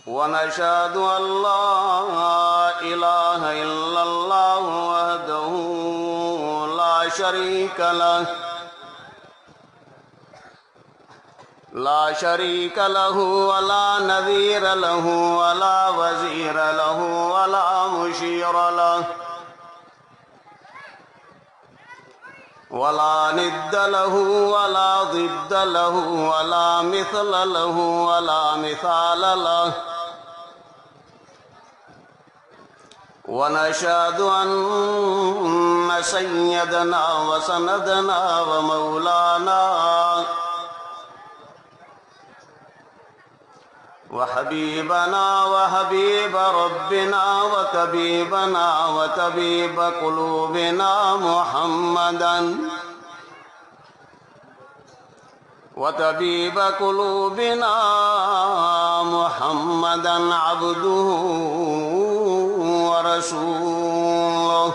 वनशहदु अल्ला इलाहा इल्लल्लाह वहदहु ला शरीका लहु वला नज़ीर लहु वला वज़ीर लहु वला मुशीर लहु वला निद्द लहु वला ज़िद्द लहु वला मिसल लहु वला मिसाल लहु वनशहदु अन्न सय्यदना व सनदना व मौलाना व हबीबना व हबीब रब्बिना व तबीब कुलूबिना मुहम्मदन व तबीब कुलूबिना मुहम्मदन अब्दुहु व रसूलुहु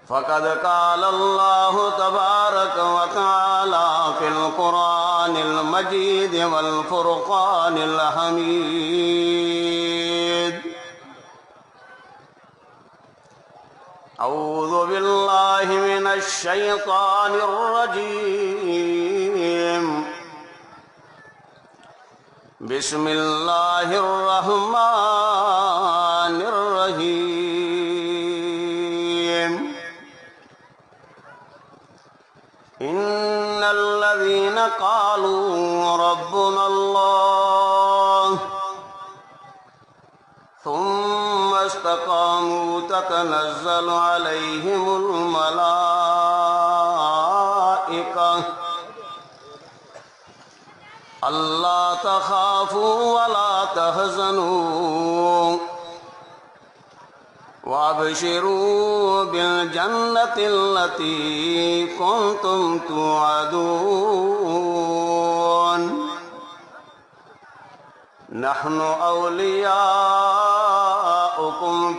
फ़क़द क़ाल अल्लाहु तबारक व तआला फ़िल क़ुरानिल मजीद वल फ़ुरक़ानिल हमीद। अऊज़ु बिल्लाहि मिनश शैतानिर रजीम। बिस्मिल्लाहिर रहमानिर रहीम। इन्नल्लज़ीना क़ालू रब्बुनल्लाह सुम्मा इस्तक़ामू ततनज़्ज़लु अलैहिमुल मलाइका अल्ला तख़ाफ़ू वला तहज़नू वअबशिरू बिल जन्नतिल्लती कुन्तुम तुअदून। नहनु औलियाउकुम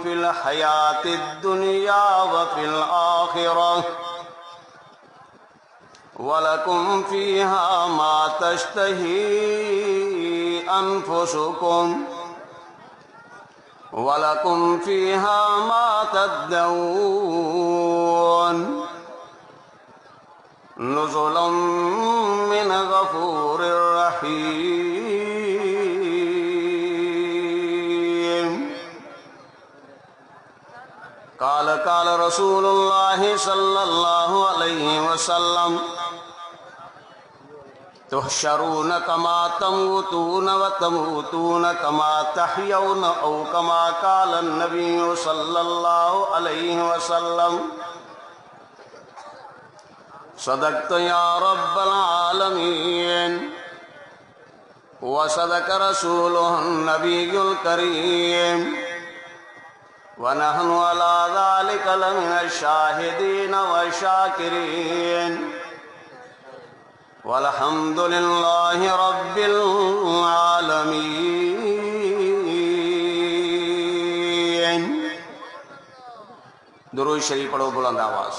फिल हयातिद दुनिया व फिल आखिरह वलकुम फीहा मा तश्तही अनफुसुकुम वलकुम फीहा मा तद्दऊन। नुज़ुलम मिन गफूरिर रहीम। क़ाल क़ाल रसूलुल्लाहि सल्लल्लाहु अलैहि वसल्लम तुहशरून कमा तमूतून व तमूतून कमा तहयौन औ कमा क़ाल नबिय्यु सल्लल्लाहु अलैहि वसल्लम। सदक़त या रब्बल आलमीन व सदक़ रसूलुहुन नबियुल करीम व नहनु अला ज़ालिका लमिनश शाहिदीन व शाकिरीन वल्हम्दुलिल्लाहि रब्बिल आलमीन। दुरूद शरीफ पढ़ो बुलंद आवाज़।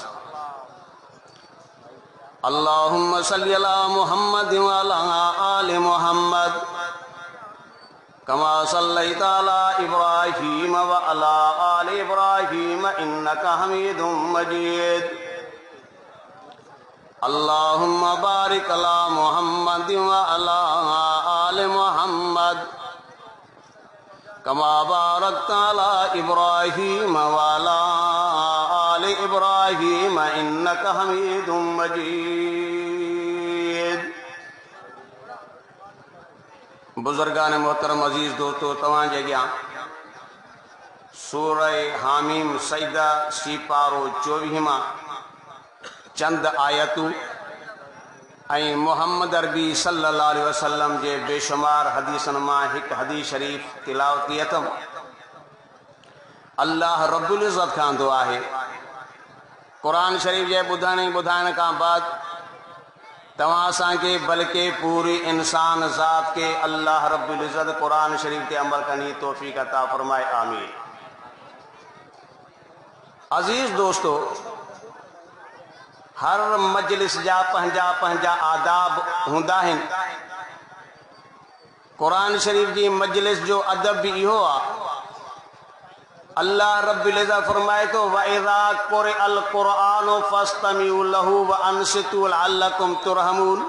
अल्लाहुम्मा सल्लि अला मुहम्मद व अला आलि मुहम्मद कमा सल्लैता अला इब्राहीम व अला आलि इब्राहीम इन्नका हमीदुम मजीद। अल्लाहुम्मा बारिक अला मुहम्मद व अला आलि मुहम्मद कमा बारकता अला इब्राहीम व अला आलि इब्राहीम इन्नका हमीदुम मजीद। बुजुर्गान मोहतरम अजीज दोस्तों, तव्हां जे अॻियां सूरह हामीम सजदा सीपारो 24 मां चंद आयतूं ऐं मोहम्मद अरबी सल्लल्लाहु अलैहि वसल्लम जे बेशुमार हदीसनि मां हिकु हदीस शरीफ़ तिलावत कई अथमि। अल्लाह रब्बुल इज़्ज़त खां दुआ आहे कुरान शरीफ़ जे ॿुधाइण खां बाद तव्हां असांखे बल्कि पूरी इंसान ज़ात के अल्लाह रब्बुल इज़्ज़त कुरान शरीफ़ ते अमल करने की तौफ़ीक़ अता फरमाए। आमीन। अज़ीज़ दोस्तों, हर मजलिस जा पंहिंजा पंहिंजा आदाब हूंदा आहिनि। कुरान शरीफ की मजलिस जो अदब भी इहो आ। अल्लाह रब्बुल इज़्ज़त फरमाए तो वइज़ा क़ुरिअल क़ुरआनु फस्तमिउ लहू व अंसितू लअल्लकुम तुरहमून।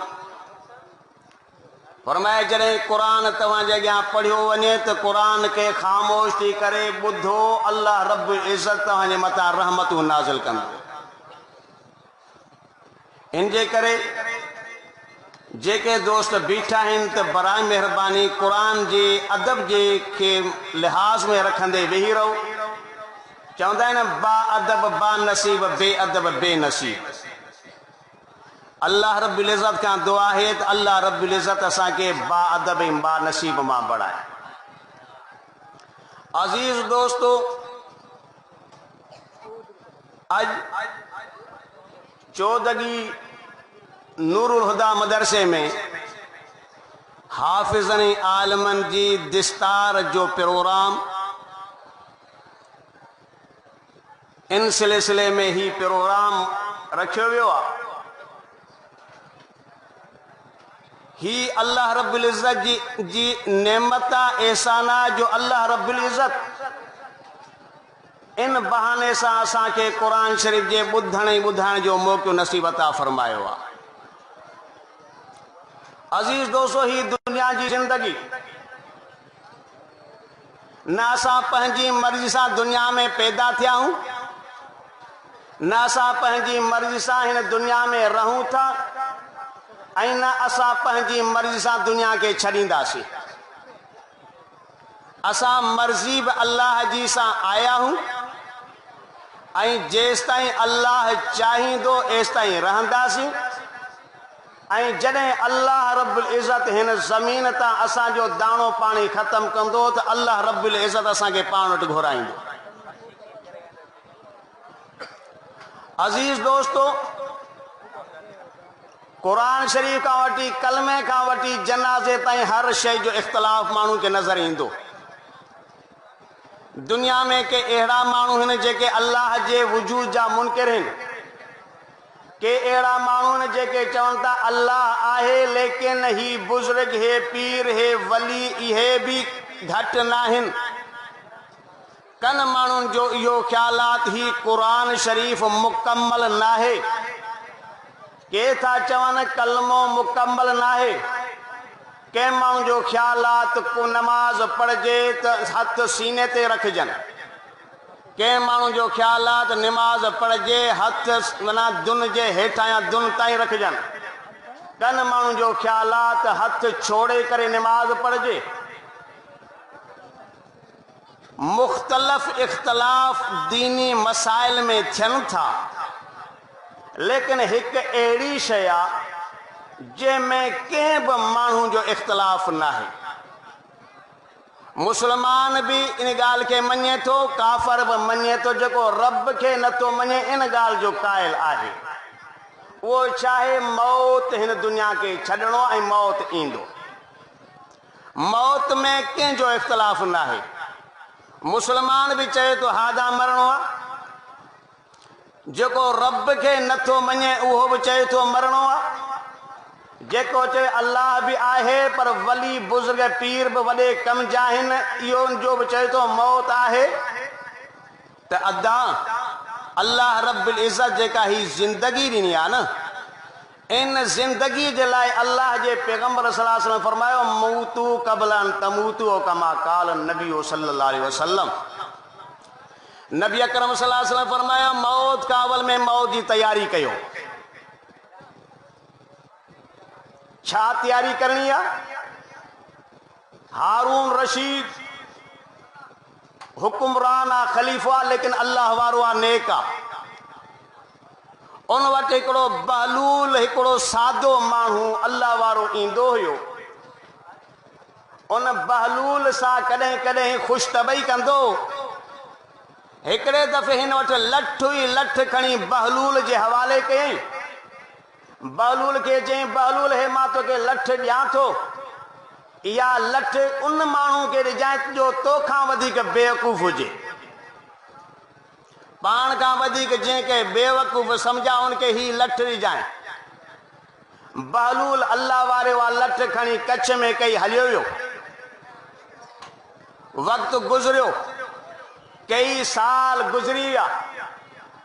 फरमाए जॾहिं क़ुरान तव्हांजे अॻियां पढ़ियो वञे त क़ुरान खे ख़ामोश थी करे ॿुधो। अल्लाह रब्बुल इज़्ज़त तव्हांजे मथां रहमतूं नाज़िल कंदो। इन जे करे जेके दोस्त बीठा आहिनि त बराए महिरबानी क़ुरान जे अदब जे खे लिहाज़ में रखंदे वेही रहो। चवंदा आहिनि बा अदब बा नसीब, बे अदब बे नसीब। अल्लाह रब्बुल इज़्ज़त खां दुआ है त अल्लाह रब्बुल इज़्ज़त असांखे बा अदब ऐं बा नसीब मां बढ़ाए। अज़ीज़ दोस्तो, अज चौदगी नूरुल हुदा मदरसे में हाफ़िज़न आलमन जी दिस्तार जो प्रोग्राम इन सिलसिले में ही प्रोग्राम रखियो वियो आहे। ही अल्लाह रब्बुल इज़्ज़त जी नेमत एहसाना जो अल्लाह रब्बुल इज़्ज़त इन बहाने सां असांखे क़ुरान शरीफ जे ॿुधण ऐं ॿुधाइण जो मौक़ो नसीब अता फरमायो आहे। अजीज दोस्तों, ही दुनिया जी जिंदगी न असां पंहिंजी मर्ज़ी सां दुनिया में पैदा थिया आहियूं, न असां पंहिंजी मर्ज़ी सां हिन दुनिया में रहूं था ऐं न असां पंहिंजी मर्ज़ी सां दुनिया खे छॾींदासीं। असां मर्ज़ी बि अल्लाह जी सां आया आहियूं ऐं जेसि ताईं अल्लाह चाहींदो एसि ताईं रहंदासीं। ऐं जॾहिं अल्लाह रब्बुल इज़्ज़त हिन ज़मीन तां असांजो दाणो पाणी ख़तमु कंदो त अल्लाह रब्बुल इज़्ज़त असांखे पाण वटि घुराईंदो। अज़ीज़ दोस्तो, क़ुरान शरीफ़ खां वठी कलमे खां वठी जनाज़े ताईं हर शइ जो इख़्तिलाफ़ माण्हू खे नज़र ईंदो। दुनिया में के अहिड़ा माण्हू आहिनि जेके अल्लाह जे वजूद जा मुनकिर आहिनि, के अहिड़ा माण्हू आहिनि जेके चवनि था अल्लाह आहे लेकिन ही बुज़ुर्ग हे पीर हे वली इहे बि घटि न आहिनि। कन माण्हुनि जो इहो ख़्यालात ही क़ुरान शरीफ़ मुकम्मल न आहे। के था चवनि कलमो मुकम्मल न आहे। कंहिं माण्हू जो ख़्यालात को नमाज़ पढ़जे त हथ सीने ते रखजनि। कंहिं माण्हू जो ख़्यालात नमाज़ पढ़जे हथ माना दुन जे हेठां या दुन ताईं रखजनि। कन माण्हू जो ख़्यालात हथ छोड़े करे नमाज़ पढ़जे। मुख़्तलिफ़ इख़्तिलाफ़ दीनी मसाइल में थियनि था, लेकिन हिकु अहिड़ी शइ आहे जंहिंमें कंहिं बि माण्हू जो इख़्तिलाफ़ न आहे। मुस्लमान भी इन ॻाल्हि खे मञे थो, काफ़र बि मञे थो। जेको रब खे नथो मञे इन ॻाल्हि जो क़ाइल आहे, उहो चाहे मौत हिन दुनिया खे छॾणो ऐं मौत ईंदो। मौत में कंहिंजो इख़्तिलाफ़ न आहे। मुस्लमान भी चए थो हादा मरणो आहे, जेको रब खे नथो मञे उहो बि चए थो मरणो आहे। जेको चए अल्लाह भी आहे पर वली बुज़ुर्ग पीर भी वॾे कम जा आहिनि, इहो जो बि चए थो मौत आहे। त अदा अल्लाह रब्बुल इज़्ज़त जेका ही ज़िंदगी ॾिनी आहे न, इन ज़िंदगी जे लाइ अल्लाह जे पैगम्बर सल्लल्लाहु अलैहि वसल्लम फरमायो मूतू क़ब्ल अन तमूतू कमा क़ाल नबी सल्लल्लाहु अलैहि वसल्लम। नबी अकरम सल्लल्लाहु अलैहि वसल्लम फरमाया मौत खां अवल में मौत जी तैयारी कयो। छा तैयारी करनी है? हारून रशीद हुक्मरान आ, खलीफा, लेकिन अल्लाह वारो आ, नेक आ। उन वटि हिकिड़ो बहलूल हिकिड़ो सादो माण्हू अल्लाह वारो ईंदो हुयो। उन बहलूल सां कॾहिं कॾहिं ख़ुशतबई कंदो। हिकिड़े दफ़े हिन वटि लठ हुई, लठ खणी बहलूल जे हवाले कयईं। बहलूल के चई बहलूल हे मां तोखे लठ ॾियां थो, इहा लठ उन माण्हू खे ॾिजांइ जो तोखां वधीक बेवकूफ़ हुजे। पाण खां वधीक जंहिंखे बेवकूफ़ सम्झा उनखे ही लठ ॾिजांइ। बहलूल अल्लाह वारे उहा लठ खणी कच्छ में कई हलियो वियो। वक्त गुजरियो, कई साल गुजरी विया।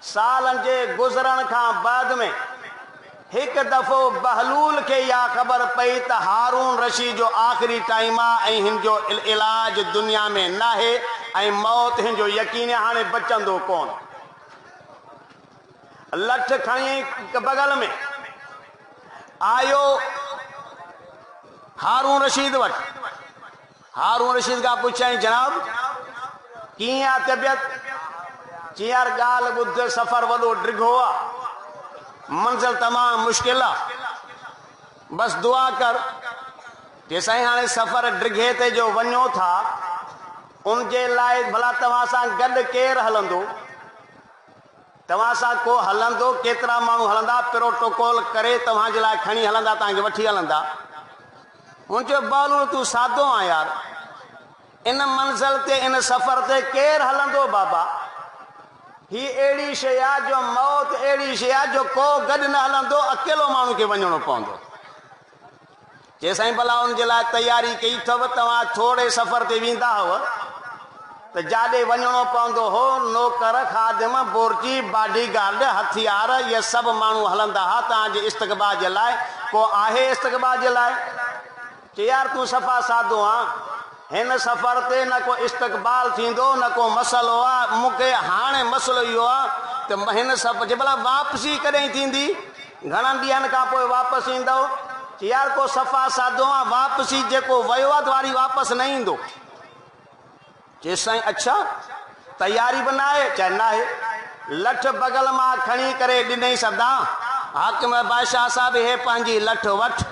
सालन जे गुजरण खां बाद में एक दफ़ो बहलूल के या खबर पई त हारून रशीद जो आखिरी टाइम आहे ऐं हिन जो इलाज दुनिया में नाहे ऐं मौत हिन जो यकीन हाणे बचंदो कोन। लठ खणी बगल में आयो हारून रशीद वटि। हारून रशीद खां पुछाई, जनाब कीअं आहे तबियत? चई यार ॻाल्हि ॿुध, सफ़र वॾो डिघो आहे, मंज़िल तमामु मुश्किल आहे, बस दुआ कर। जे साईं हाणे सफ़र डिघे ते जो वञो था, उन जे लाइ भला तव्हां सां गॾु केरु हलंदो? तव्हां सां को हलंदो? केतिरा माण्हू हलंदा? प्रोटोकॉल करे तव्हां जे लाइ खणी हलंदा, तव्हांखे वठी हलंदा? हुन चयो, बहलूल तूं सादो आहे यार, इन मंज़िल ते इन सफ़र ते केरु हलंदो बाबा? ही अहिड़ी शइ आहे जो मौत अहिड़ी शइ आहे जो को गॾु न हलंदो, अकेलो माण्हू खे वञिणो पवंदो। चए साईं भला हुन जे लाइ तयारी कई अथव? तव्हां थोरे सफ़र ते वेंदा हुआ त जाॾे वञिणो पवंदो हो, नौकर, खादिम, बोरची, बॉडी गार्ड, हथियार, इहे सभु माण्हू हलंदा हुआ तव्हांजे इस्तक़बाल जे लाइ। को आहे इस्तक़बाल जे लाइ? चए यार तूं सफ़ा सादो आहे, हिन सफ़र ते न को इस्तक़बाल थींदो न को मसइलो आहे। मूंखे हाणे मसइलो इहो आहे त हिन सफ़र जे भला वापसी कॾहिं थींदी? घणनि ॾींहंनि खां पोइ वापसि ईंदव? चई यार को सफ़ा सादो आहे, वापसी जेको वियो आहे वारी वापसि न ईंदो। चए साईं अच्छा, तयारी बि न आहे? चए न आहे। लठ बगल मां खणी करे ॾिनई सदा, हाकिम बादशाह साहिब हे पंहिंजी लठ वठ,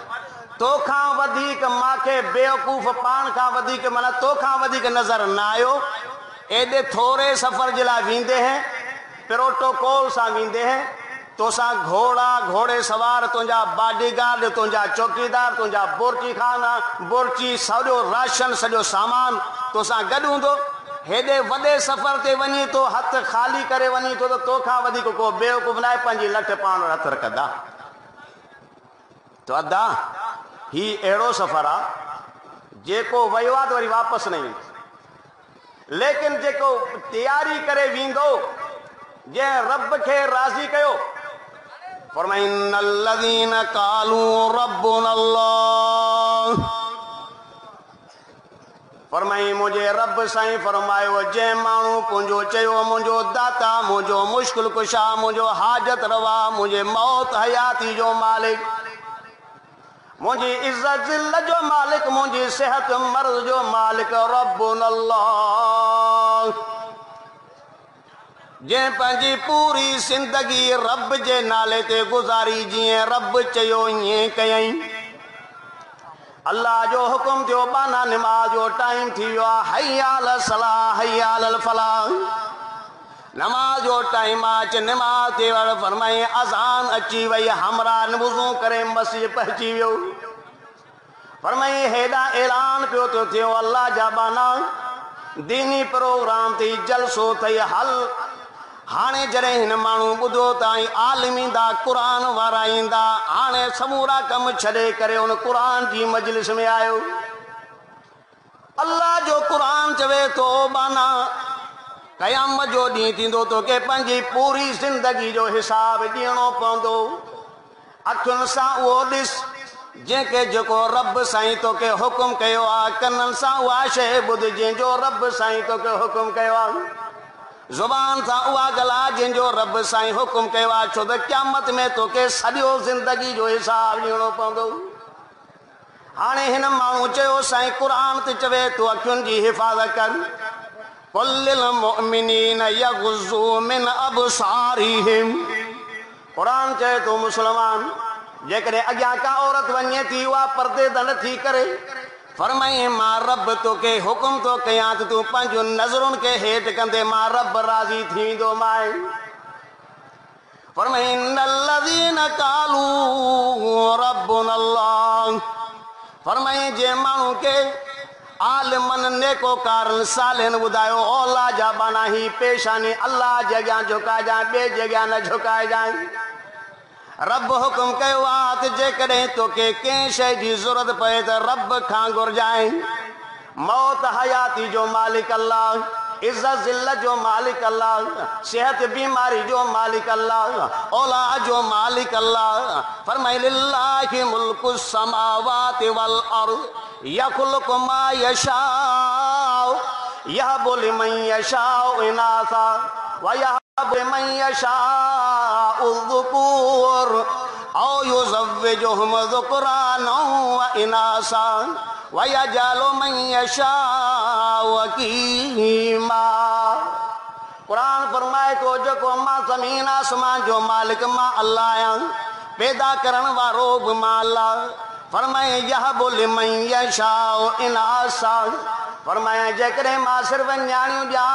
तोखां वधीक मूंखे बेवकूफ़ पाण खां वधीक माना तोखां वधीक नज़र न आयो। एॾे थोरे सफ़र जे लाइ वेंदे हैं, प्रोटोकॉल सां वेंदे हैं, तोसां घोड़ा, घोड़े सवार, तुंहिंजा बॉडीगार्ड, तुंहिंजा चौकीदार, तुंहिंजा बोरची खाना, बोरची, सॼो राशन, सॼो सामान तोसां गॾु हूंदो। हेॾे वॾे सफ़र ते वञी तो हथ ख़ाली करे वञी तो त तोखां वधीक को बेवकूफ़ न आहे, पंहिंजी लठ पाण हथ रखंदा। तो अदा ही अहिड़ो सफ़र आहे जेको वियो आहे त वरी वापसि न ईंदो। लेकिन जेको तयारी करे वेंदो, जंहिं रब खे राज़ी कयो, फरमाइन्न अल्लज़ीन क़ालू रब्बुनल्लाह, फरमाई मुंहिंजे रब साईं फरमायो, जंहिं माण्हू तुंहिंजो चयो मुंहिंजो दाता, मुंहिंजो मुश्किल कुशा, मुंहिंजो हाजत रवा, मुंहिंजे मौत हयाती जो मालिक, मुंहिंजी इज़त ज़िल्ल जो मालिक, मुंहिंजी सिहत मर्ज़ जो मालिक रब्बुनल्लाह, जंहिं पंहिंजी पूरी ज़िंदगी रब जे नाले ते गुज़ारी, जीअं रब चयो ईअं कयई। अल्लाह जो हुकुम थियो, बाना निमाज़ जो टाइम थी वियो आहे, हय्या अल सलाह हय्या अल फलाह, नमाज जो टाइम आहे, निमाज़ ते वड़ फरमाई अज़ान अची वई, हमरा वुज़ू करे मस्जिद पहुची वियो। फरमाई हेॾा ऐलान पियो थो थियो, अल्लाह जा बाना दीनी प्रोग्राम थी, जलसो थई, हल हाणे जॾहिं हिन माण्हू ॿुधो ताईं आलिम ईंदा, क़ुरान वारा ईंदा, हाणे समूरा कम छॾे करे उन क़ुरान जी मजलिस में आयो। अल्लाह जो क़ुरान चवे थो, बाना क़यामत जो ॾींहुं थींदो, तोखे पंहिंजी पूरी ज़िंदगी जो हिसाब ॾियणो पवंदो। अखियुनि सां उहो ॾिस जंहिंखे जेको रब साईं तोखे हुकुम कयो आहे, कननि सां उहा शइ ॿुध जंहिंजो रब साईं तोखे हुकुम कयो आहे, ज़ुबान सां उहा ॻाल्हि जंहिंजो रब साईं हुकुम कयो आहे, छो त क़यामत में तोखे सॼो ज़िंदगी जो हिसाब ॾियणो पवंदो। हाणे हिन माण्हू चयो साईं क़ुरान ते चवे तूं अखियुनि जी हिफ़ाज़त कर, कुल लिल मुमिनीन यग़ुज़्ज़ू मिन अबसारिहिम, क़ुरान चए थो मुस्लमान जेकॾहिं अॻियां का औरत वञे थी उहा पर्देद न थी करे, फरमाई मां रब तोखे हुकुम थो कयां त तूं पंहिंजूं नज़रुनि खे हेठि कंदे मां रब राज़ी थी वेंदो माए। फरमाई इन्नल्लज़ीन क़ालू रब्बुनल्लाह, फरमाई जे माण्हू खे आलिमन नेकोकारनि सालिहनि ॿुधायो, औला जा बाना ही पेशानी अल्लाह जे अॻियां झुकाइजांइ, ॿिए जे अॻियां न झुकाइजांइ। रब हुकुम कयो आहे त जेकॾहिं तोखे कंहिं शइ जी ज़रूरत पए त रब खां घुरजांइ, मौत हयाती जो मालिक अल्लाह, इज्जत जिल्लत जो मालिक अल्लाह, सेहत बीमारी जो मालिक अल्लाह, औलाद जो मालिक अल्लाह। फरमाए लिल्लाहि मुल्कुस समावाति वल अर्द यखलुकु मा यशाउ यहबु लिमन यशाउ इनासा व यहबु लिमन यशाउ ज़ुकूर औ युज़व्विजुहुम ज़ुकरानन व इनासा व यजअलु मन यशाउ अक़ीमा। कुरान फरमाए तो जो को मां ज़मीन आसमान जो मालिक मां अल्लाह, पैदा करण वारो बि मां अल्लाह। फरमाए यहबु लिमन यशाउ इनासा, फरमाया जेकॾहिं मां सिर्फ़ न्याणियूं ॾियां,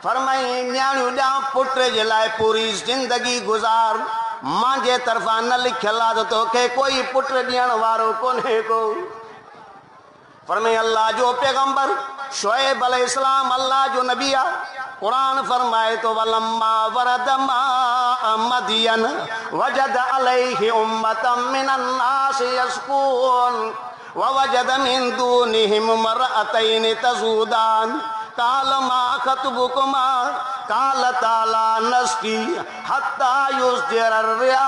फरमाई न्याणियूं ॾियां पुट जे लाइ पूरी ज़िंदगी गुज़ार, मांजे तरफ़ां न लिखियल आहे त तोखे कोई पुट ॾियण वारो कोन्हे को। फरमाए अल्लाह जो पैगंबर शुएब अलैहिस्सलाम अल्लाह जो नबी आहे। कुरान फरमाए तो वलम्मा वरद माअ मदियन वजद अलैहि उम्मतम मिनन नास यसकून ववजद मिन दूनिहिम मरअतैन तज़ूदान काल मा खतबुकुमा कालता ला नस्की हत्ता युस्दिर अर्रिया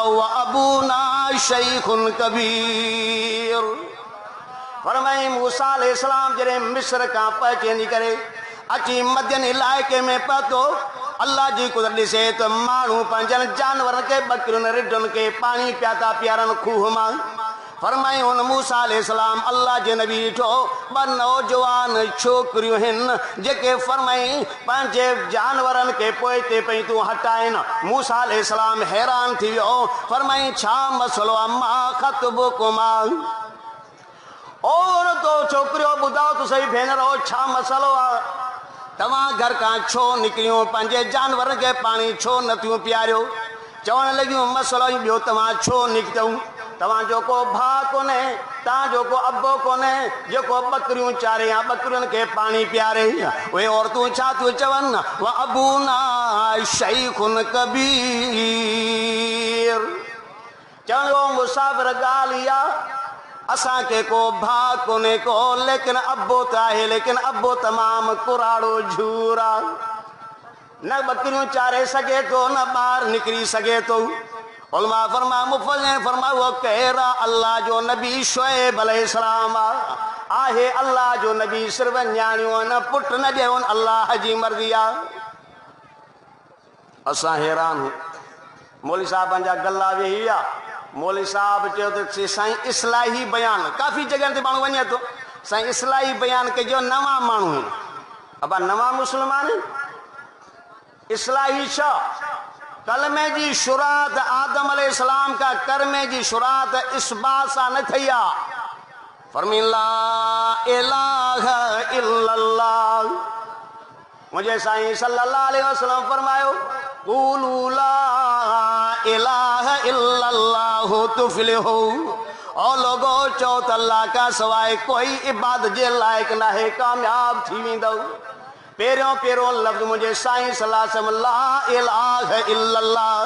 व अबूना शैखुन कबीर। फरमाई मूसा अलैहिस्सलाम जॾहिं मिस्र खां पहुची करे अची मदियन इलाइक़े में पहुतो, अल्लाह जी कुदरत ॾिसे त माण्हू पंहिंजनि जानवरनि खे बकरियुनि रिढुनि खे पाणी पिया था पीआरनि खूह मां। फरमाई हुन मूसा अलैहिस्सलाम अल्लाह जे नबी ॾिठो ॿ नौजवान छोकिरियूं आहिनि जेके फरमाई पंहिंजे जानवरनि खे पोइ ते पई तूं हटाइनि। मूसा अलैहिस्सलाम हैरान थी वियो, फरमाई छा मसलो आहे? मां ख़तबुकुमा, और तो छोकिरियो ॿुधाओ त सही भेनरो छा मसलो आहे? तव्हां घर खां छो निकिरियो? पंहिंजे जानवरनि खे पाणी छो नथियूं पीआरियो? चवण लॻियूं मसलो ई ॿियो, तव्हां छो निकितऊं? तव्हां जो को भाउ कोन्हे, तव्हां जो को अबो कोन्हे जेको बकरियूं चारे या बकरियुनि खे पाणी पीआरे? उहे औरतूं छा थियूं चवनि? व अबूना शैखुन कबीर। चवण मुसाफ़िर ॻाल्हि इहा, असांखे को भाउ कोन्हे को, लेकिन अबो त आहे, लेकिन अबो तमामु कुराड़ो झूर आहे, न बकरियूं चारे सघे थो, न ॿाहिरि निकिरी सघे थो। उलमा फरमा मुफ़स्सिरीन फरमा वो कहरा अल्लाह जो नबी शुएब अलैहिस्सलाम आहे। अल्लाह जो नबी सिर्फ़ न्याणियूं न पुट न ॾियनि, अल्लाह जी मर्ज़ी आहे। असां हैरान हूं, मौलवी साहब जा गला वेही विया। मौलवी साहब चयो त साईं इस्लाही बयान, काफ़ी जॻह ते माण्हू वञे थो, साईं इस्लाही बयान कजो, नवां माण्हू आहिनि, अबा नवां मुस्लमान इस्लाही छा? कलमे जी शुरात आदम अलैहिस्सलाम का करमे जी शुरात इसबात सां न थी आहे। फरमी ला इलाहा इल्लल्लाह, मुंहिंजे साईं सल्लल्लाहु अलैहि वसल्लम फरमायो क़ूलू ला इलाहा इल्लल्लाहु तुफ़्लिहू। और लोगो चओ त अल्लाह का सवाइ कोई इबादत जे लाइक़ न आहे, कामयाब थी वेंदव। पहिरियों पहिरियों लफ़्ज़ मुंहिंजे साईं सल्लल्लाहु अलैहि वसल्लम ला इलाहा इल्लल्लाह।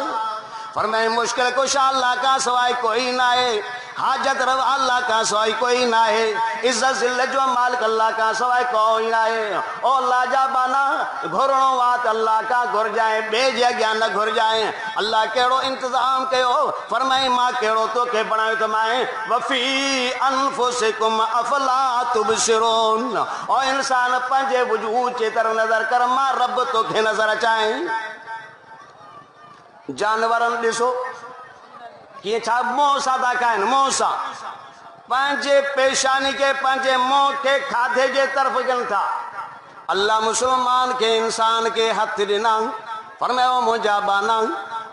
फरमाए मुश्किल कुशा अल्लाह का सवाइ कोई ना है, हाजत रवा अल्लाह का सवाइ कोई ना है, इज्जत जिल्लत जो मालिक अल्लाह का सवाइ कोई ना है। ओ लाजाबाना घुरणो वात अल्लाह का घुर जाए, ॿिए जे अॻियां न घुर जाए। अल्लाह कहिड़ो इंतज़ाम कयो? फरमाए मां कहिड़ो तोखे बणायो त मां वफ़ी अनफुसिकुम अफला तुबसिरून। और इंसान पंहिंजे वजूद जे तरफ़ नज़र कर, मां रब तोखे नज़र अचाए। जानवरनि ॾिसो कीअं छा मोह सां था खाइनि, मोह सां पंहिंजे पेशानी खे पंहिंजे मोह खे खाधे जे तरफ़ कनि था। अल्लाह मुस्लमान खे इंसान खे हथ ॾिना, फरमायो मुंहिंजा बाना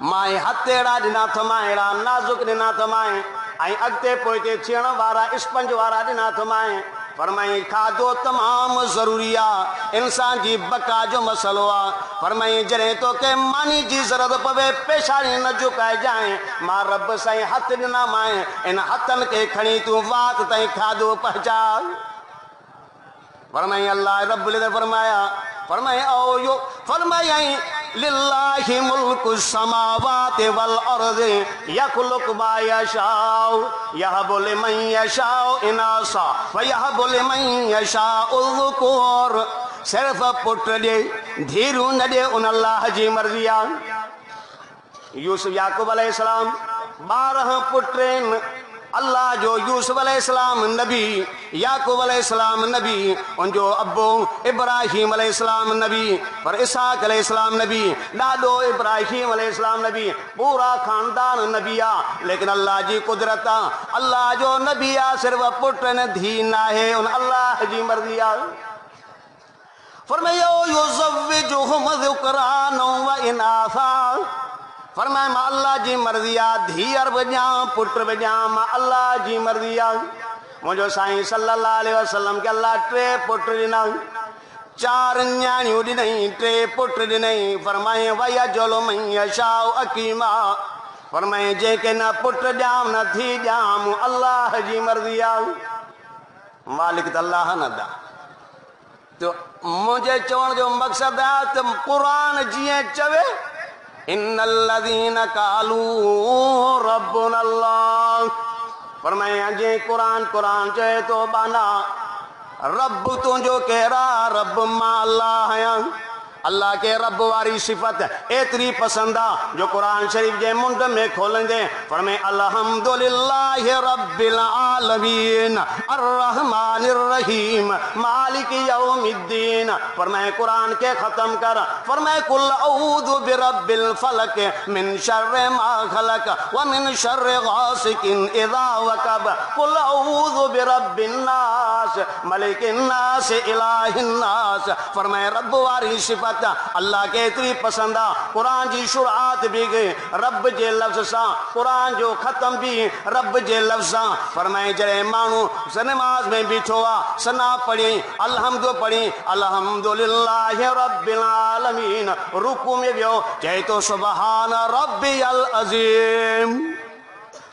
मां हथ अहिड़ा ॾिना थमाए, अहिड़ा नाज़ुक ॾिना थमाए, ऐं अॻिते पोइते थियण वारा स्पंज वारा ॾिना थमाए। फरमाई खाधो तमामु ज़रूरी आहे, इंसान जी बका जो मसलो आहे। फरमाई जॾहिं तोखे मानी जी ज़रूरत पवे पेशानी न झुकाइजांइ, मां रब साईं हथ ॾिना माए, इन हथनि खे खणी तूं वात ताईं खाधो पहुचा। फरमाई अल्लाह रब्बुल इज़्ज़त फरमाया, फरमाए ओ यो फरमाई लिल्लाहि मुल्कु समावाति वल अर्दि यखलुकु मा यशाउ यहबु लिमन यशाउ इनासा व यहबु लिमन यशाउ ज़ुकूर। सिर्फ पुट ॾे धीरू न ॾे उन अल्लाह जी मर्ज़ी आहे। यूसुफ याकूब अलैहिस्सलाम 12 पुट आहिनि। अल्लाह जो यूसुफ अलैहिस्सलाम नबी, याकूब अलैहिस्सलाम नबी, उनजो अबू इब्राहिम अलैहिस्सलाम नबी, पर इसहाक अलैहिस्सलाम नबी, ॾाॾो इब्राहिम अलैहिस्सलाम नबी, पूरा खानदान नबी आहे। लेकिन अल्लाह जी कुदरत आहे, अल्लाह जो नबी आहे, सिर्फ पुट न धी न आहे, उन अल्लाह जी मर्ज़ी आहे। फरमायो युज़व्विजुहुम ज़ुकरान व इनासा, फरमाए मां अल्लाह जी मर्ज़ी आहे, धीअर बि ॾियां पुट बि ॾियां, मां अल्लाह जी मर्ज़ी आहे। मुंहिंजो साईं सल्लल्लाहु अलैहि वसल्लम खे अल्लाह 3 पुट ॾिना, 4 न्याणियूं ॾिनई, 3 पुट ॾिनई। फरमाए वयजलु मन यशाउ अकीमा, फरमाए जंहिंखे न पुट ॾियां न थी ॾियां, मूं अल्लाह जी मर्ज़ी आहे। मालिक त अल्लाह न दा। तो मुंहिंजे चवण जो मक़सदु आहे त क़ुरान जीअं चवे इन्नल्लज़ीना क़ालू रब्बुना अल्लाह, फरमाए अॼु क़ुरान चए तो बाना रब तुंहिंजो कहिड़ा, रब मां अल्लाह आहियां। अल्लाह के रब वारी सिफ़त एतरी पसंद आ जो कुरान शरीफ जे मुंड में खोलंदे फरमाए अल्हम्दुलिल्लाहि रब्बिल आलमीन अर्रहमानिर रहीम मालिक यौमिद्दीन। फरमाए कुरान के खत्म कर, फरमाए कुल औज़ु बिरब्बिल फलक मिन शर्रि मा खलक व मिन शर्रि गासिकिन इज़ा वकब कुल औज़ु बिरब्बिन नास मलिकिन नास इलाहिन नास। फरमाए रब वारी सिफ़त अल्लाह के इतनी पसंद आ, कुरान जी शुरुआत भी गई रब जे लफ्ज़ सा, कुरान जो खत्म भी रब जे लफ्ज़ सा। फरमाए जड़े मानू नमाज में बीठो आ, सना पढ़ी अल्हम्दु पढ़ी अल्हम्दुलिल्लाहि रब्बिल आलमीन, रुकू में वियो चए तो सुबहान रब्बियल अज़ीम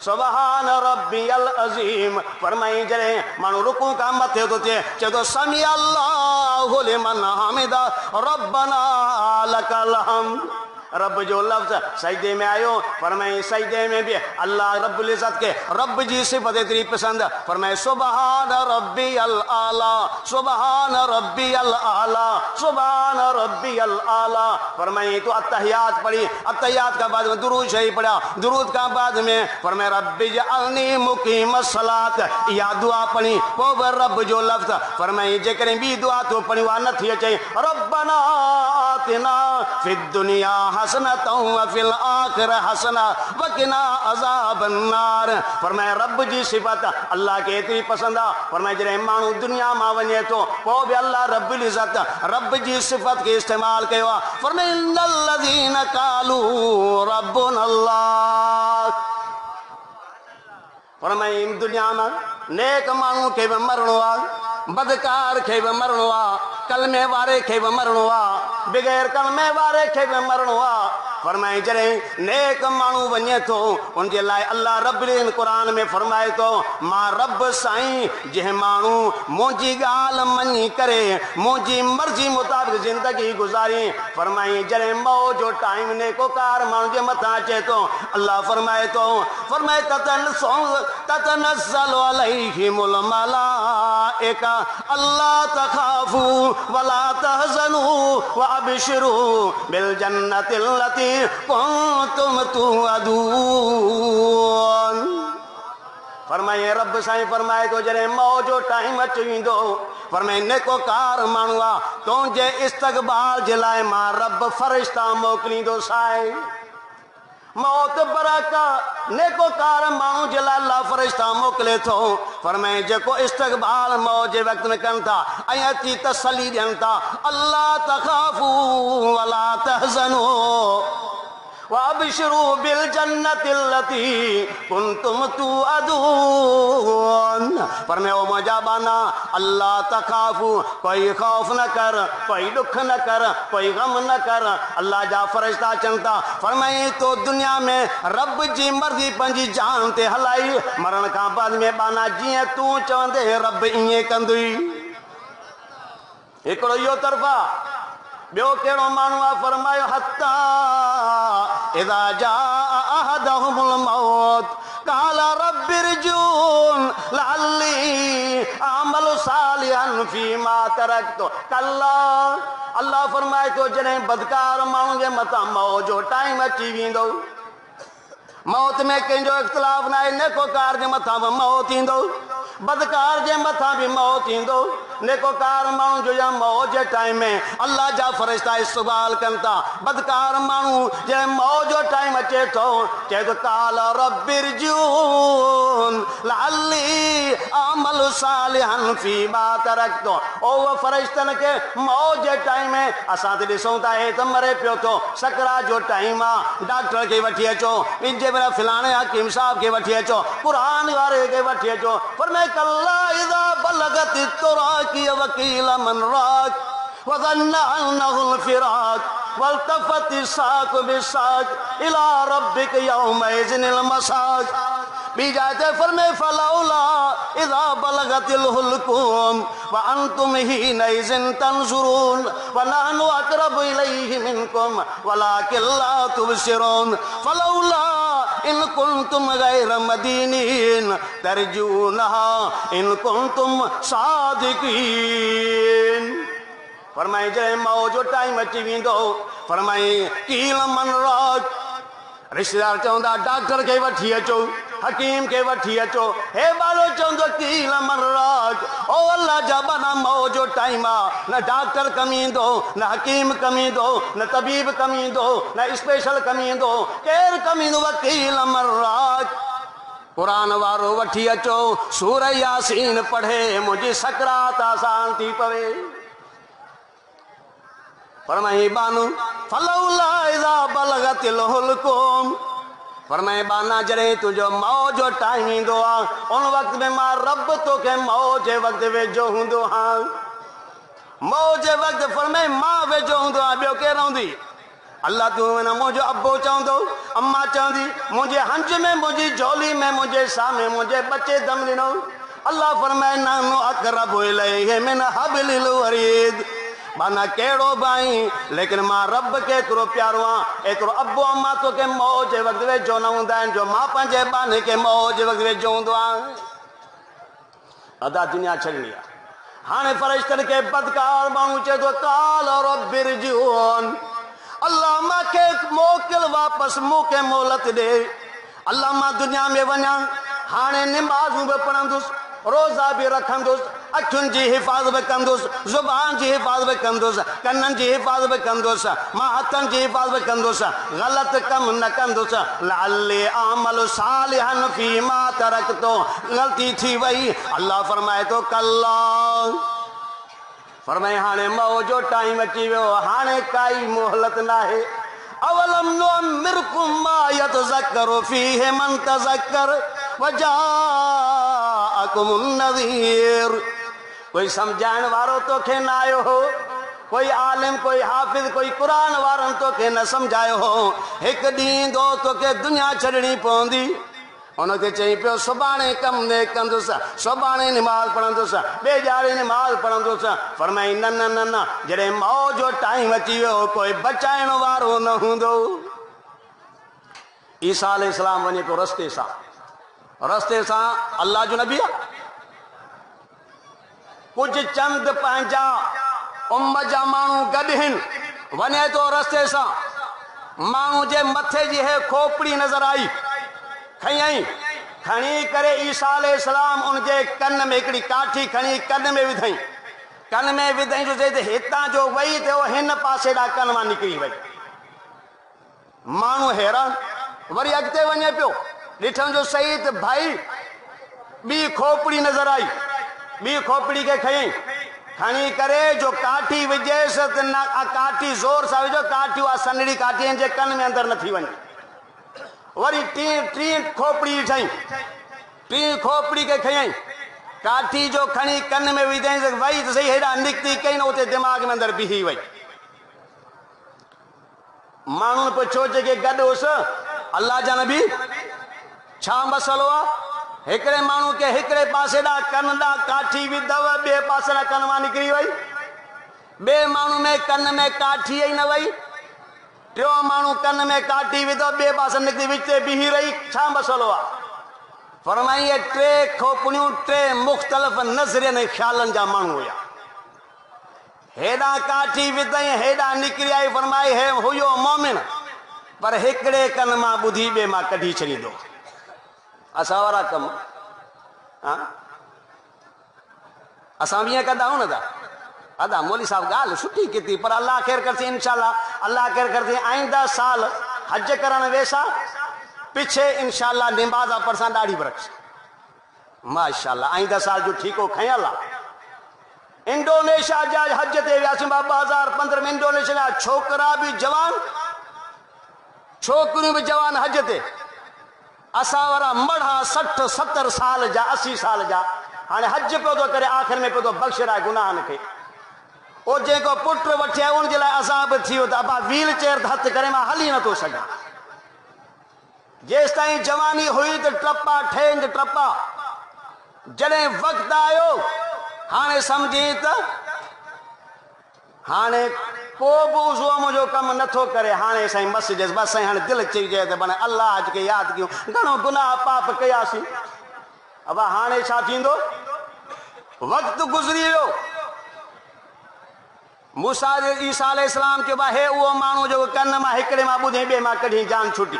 सुबहान रब्बियल अज़ीम। फरमाई जड़े मानू रुकू का मथे तो चए तो समी अल्लाहु लिमन हमिदा रब्बना लकल हम्द। रब जो लफ्ज़ सजदे में आयो, फरमाए सजदे में भी अल्लाह रब्बुल इज़्ज़त के रब जी सिफ़त इतनी पसंद। फरमाए सुबहान रब्बियल आला सुबहान रब्बियल आला सुबहान रब्बियल आला। फरमाए तो अत्तहियात पढ़ी, अत्तहियात का बाद में दुरूद शरीफ पढ़ा, दुरूद का बाद में फरमाए रब्बि जअलनी मुकीमस सलात, या दुआ पढ़ी वो रब जो लफ्ज़। फरमाए जेकॾहिं ॿी दुआ तो पढ़ी वा नथी अचे रब्बना आतिना फिद दुनिया हसनतौ व फिल आखिरह हसना व किना अज़ाबन नार। फरमाए रब जी सिफ़त अल्लाह के एतरी पसंद आ। फरमाए जॾहिं माण्हू दुनिया मां वञे तो पोइ बि अल्लाह रब्बुल इज़्ज़त रब जी सिफ़त के इस्तेमाल कयो आ। फरमाए इन्नल्लज़ीना क़ालू रब्बुना अल्लाह। फरमाए दुनिया में नेक माण्हू खे बि मरणो आ, बदकार खे बि मरणो आ, कलमे वारे खे बि मरणो आ, बग़ैर कलमे वारे खे बि मरणो आ। फरमाए जॾहिं नेक माण्हू वञे थो उनजे लाइ अल्लाह रब्बुल क़ुरान में फरमाए तो मां रब साईं जंहिं माण्हू मुंहिंजी ॻाल्हि मञी करे मुंहिंजी मर्ज़ी मुताबिक़ ज़िंदगी गुज़ारी। फरमाई जॾहिं मौत जो टाइम नेकोकार माण्हू जे मथां अचे थो अल्लाह फरमाए तो फरमाए ततनज़्ज़लु अलैहिमुल मलाइका अल्ला तख़ाफ़ू वला तहज़नू व अबशिरू बिल जन्नतिल लती कुंतुम तुअदून। फरमाए रब साईं फरमाए तो जॾहिं मौत जो टाइम अची वेंदो फरमाए नेकोकार माण्हू आ तुंहिंजे इस्तक़बाल जे लाइ मां रब फ़रिश्ता मोकिलींदो साईं। मौत बरका नेकोकार माण्हू जे लाइ अल्लाह फ़रिश्ता मोकिले थो। फरमाए जेको इस्तक़बाल मौत जे वक़्त में कनि था ऐं अची तसली ॾियनि था अल्लाह तख़ाफ़ू वला तहज़नू वअबशिरू बिल जन्नतिल लती कुंतुम तुअदून। फरमाए ओ मुंहिंजा बाना अल्लाह तख़ाफ़ू कोई खौफ न कर, कोई दुख न कर, कोई गम न कर। अल्लाह जा फ़रिश्ता चवनि था फरमाए तो दुनिया में रब जी मर्ज़ी पंहिंजी जान ते हलाई, मरण खां बाद में बाना जीअं तूं चवंदे रब ईअं कंदुई। हिकिड़ो इहो तरफ़ा ॿियो कहिड़ो माण्हू आहे? फरमायो हत्ता इज़ा जाअ अहदहुमुल मौत क़ाल रब्बिरजिऊन लअल्ली अअमलु सालिहन फीमा तरक्तु कल्ला। अल्लाह फरमाए थो जॾहिं बदकार माण्हू जे मथां मौत जो टाइम अची वेंदो, मौत में कंहिंजो इख़्तिलाफ़ न आहे, नेकोकार जे मथां बि मौत ईंदो, बदकार जे मथां बि मौत ईंदो। नेकोकार माण्हू जो या मौत जे टाइम में अल्लाह जा फ़रिश्ता इस्तक़बाल कनि था। बदकार माण्हू जंहिं मौत जो टाइम अचे थो चए थो काल रब्बिरजिऊन लअल्ली अअमलु सालिहन फीमा तरक्तु। ओ फ़रिश्तनि खे मौत जे टाइम में असां त ॾिसूं था हे त मरे पियो थो, सकरात जो टाइम आहे, डॉक्टर खे वठी अचो, पंहिंजे भेरा फलाणे हकीम साहब खे वठी अचो, क़ुरान वारे खे वठी अचो। पर मैं कल्ला इज़ा बलगत तुराकी वकील मन राक वज़न्न अन्नहुल फिराक वल्तफत साक बिसाक इला रब्बिक यौमइज़िनिल मसाक। बी जाते फरमाए फलौला इज़ा बलगतिल हुलकुम व अंतुम हीनइज़िन तंज़ुरून व नहनु अक़रबु इलैहि मिनकुम वलाकिन ला तुबसिरून फलौला इन कुंतुम गैर मदीनीन तरजूनहा इन कुंतुम सादिकीन। फरमाए जंहिं मौत जो टाइम अची वेंदो, फरमाए कील मन राक, रिश्तेदार चवंदा डॉक्टर खे वठी अचो, हकीम खे वठी अचो, हे बालो चवंदो कील मन राक। ओ अल्लाह जा बना मौत जो टाइम आहे, न डॉक्टर कमु ईंदो, न हकीम कमु ईंदो, न तबीब कमु ईंदो, न स्पेशल कमु ईंदो, केरु कमु ईंदो? वकील मन राक। कुरान वारो वठी अचो, सूरह यासीन पढ़े, मुंहिंजी सकरात आसान थी पवे। फरमाए बानू फलौला इज़ा बलगतिल हुलकुम, फरमाए बाना जॾहिं तुंहिंजो मौत जो टाइम ईंदो आहे उन वक़्त में मां रब तोखे मौत जे वक़्तु वेझो हूंदो आहियां। मौत जे वक़्तु फरमाए मां वेझो हूंदो आहियां, ॿियो केरु रहंदी? अल्लाह तूं न मुंहिंजो अबो चवंदो, अम्मा चवंदी, मुंहिंजे हंज में, मुंहिंजी झोली में, मुंहिंजे सामे मुंहिंजे बचे दम ॾिनो। अल्लाह फरमाए नहनु अक़रबु इलैहि मिन हबिलिल वरीद। माना कहिड़ो भाई, लेकिन मां रब खे एतिरो प्यारो आहियां, एतिरो अबो अम्मा तोखे मौत जे वक़्तु वेझो न हूंदा आहिनि जो मां पंहिंजे बाने खे मौत जे वक़्तु वेझो हूंदो आहियां। अदा दुनिया छॾणी आहे। हाणे फ़रिश्तनि खे बदकार माण्हू चए थो काल रब्बिरजिऊन, अल्लाह मूंखे मोकिल वापसि, मूंखे मोहलत ॾे। अल्लाह मां दुनिया में वञा, हाणे निमाज़ूं बि पढ़ंदुसि, रोज़ा बि रखंदुसि, अखियुनि जी हिफ़ाज़त बि कंदुसि, ज़ुबान जी हिफ़ाज़त बि कंदुसि, कननि जी हिफ़ाज़त बि कंदुसि, मां हथनि जी हिफ़ाज़त बि कंदुसि, ग़लति कमु न कंदुसि। लअल्ली अअमलु सालिहन फीमा तरक्तु, ग़लती थी वई। अल्लाह फरमाए थो कल्ला, फरमाए हाणे मौत जो टाइम अची वियो, हाणे काई मोहलत न आहे। अवलम नुअम्मिरकुम मा यतज़क्करु फीहि मन तज़क्कर वजाअकुमुन नज़ीर। कोई समझाइण वारो तोखे न आयो हो, कोई आलिम, कोई हाफ़िज़, कोई क़ुरान वारनि तोखे न सम्झायो हो। हिकु ॾींहुं ईंदो तोखे दुनिया छॾणी पवंदी। उनखे चई पियो सुभाणे कमु न कंदुसि, सुभाणे निमाज़ पढ़ंदुसि, ॿिए ॼाणे निमाज़ पढ़ंदुसि। फरमाई न न न न, जॾहिं मौत जो टाइम अची वियो कोई बचाइण वारो न हूंदो। ईसा अलैहिस्सलाम वञे पियो रस्ते सां, रस्ते सां अल्लाह जो नबी आहे, कुझु चंद पंहिंजा उम्मत जा माण्हू गॾु आहिनि, वञे थो रस्ते सां, माण्हू जे मथे जी हे खोपड़ी नज़र आई, खयई, खणी करे ईसा अलैहिस्सलाम उनजे कन में हिकिड़ी काठी खणी कन में विधई, कन में विधई जो चई हितां जो वई त हिन पासे ॾांहुं कन मां निकिरी वई। माण्हू हैरान, वरी अॻिते वञे पियो, ॾिठनि जो सही त भाई ॿी खोपड़ी नज़र आई, ॿी खोपड़ी खे खयई, खणी करे जो काठी विझेसि त न काठी ज़ोर सां विझो, काठी उहा सनड़ी काठी जे कन में अंदरि नथी वञे। वरी टी खोपड़ी ठही, टी खोपड़ी खे खयई, काठी जो खणी कन में विधई, वई त सही हेॾा निकिती कई न उते दिमाग़ में अंदरि बीही वई। माण्हू पुछो जेके गॾु हुअसि, अल्लाह जा नबी छा मसइलो आहे? हिकिड़े माण्हू खे हिकिड़े पासे ॾांहुं कन ॾांहुं काठी विधव, ॿिए पासे ॾांहुं कन मां निकिरी वई। बे मानू में कन में काठी ही न वही, टियों मानू कन में काठी विधो बे पास निकती विच बीही रही, छा मसलो आ? फरमाइए टे खोपड़ियों टे मुख्तलिफ नजरियन ख्यालन जा मानू हुया। हेडा काठी विधई हेडा निकरी आई, फरमाई हे हुयो मोमिन, पर हिकड़े कन मां बुधी बे मां कढी छॾींदो। असां वारा कम असां भी कंदा आहियूं न था। अदा मौली साहब ॻाल्हि सुठी की, पर अल्लाह ख़ैर करती इंशाल्लाह, अल्लाह ख़ैर करती। आईंदा साल हज करण वेसा, पिछे इंशाल्लाह निमाज़ पढ़सा ॾाढी बरकत माशाल्लाह। आईंदा साल जो ठीको खयल आहे। इंडोनेशिया जा हज ते वियासीं 2015 में। इंडोनेशिया जा छोकरा भी जवान, छोकरियों भी जवान हज ते। असां वारा मढ़ा 60 70 साल जा 80 साल जा हाणे हज पियो थो करे, आख़िर में पियो थो बख़्श रहा गुनाहनि खे। ओ जेको पुट वठी आयो उन जे लाइ असां बि थी वियो त अबा व्हील चेयर ते हथ करे मां हली नथो सघां। जेसि ताईं जवानी हुई त टपा ठेंज टपा, जॾहिं वक़्तु आयो हाणे सम्झी त हाणे को बि उज़ो मुंहिंजो कमु नथो करे। हाणे साईं बस जेसि बसि साईं हाणे दिलि चई चए त माना अल्लाह खे यादि कयूं, घणो गुनाह पाप कयासीं। अब हाणे छा थींदो? वक़्तु गुज़री वियो। मूसा ईसा अलैहिस्सलाम के बा हे उहो माण्हू जो कन मां हिकिड़े मां ॿुधी ॿिए मां कढी जान छुटी।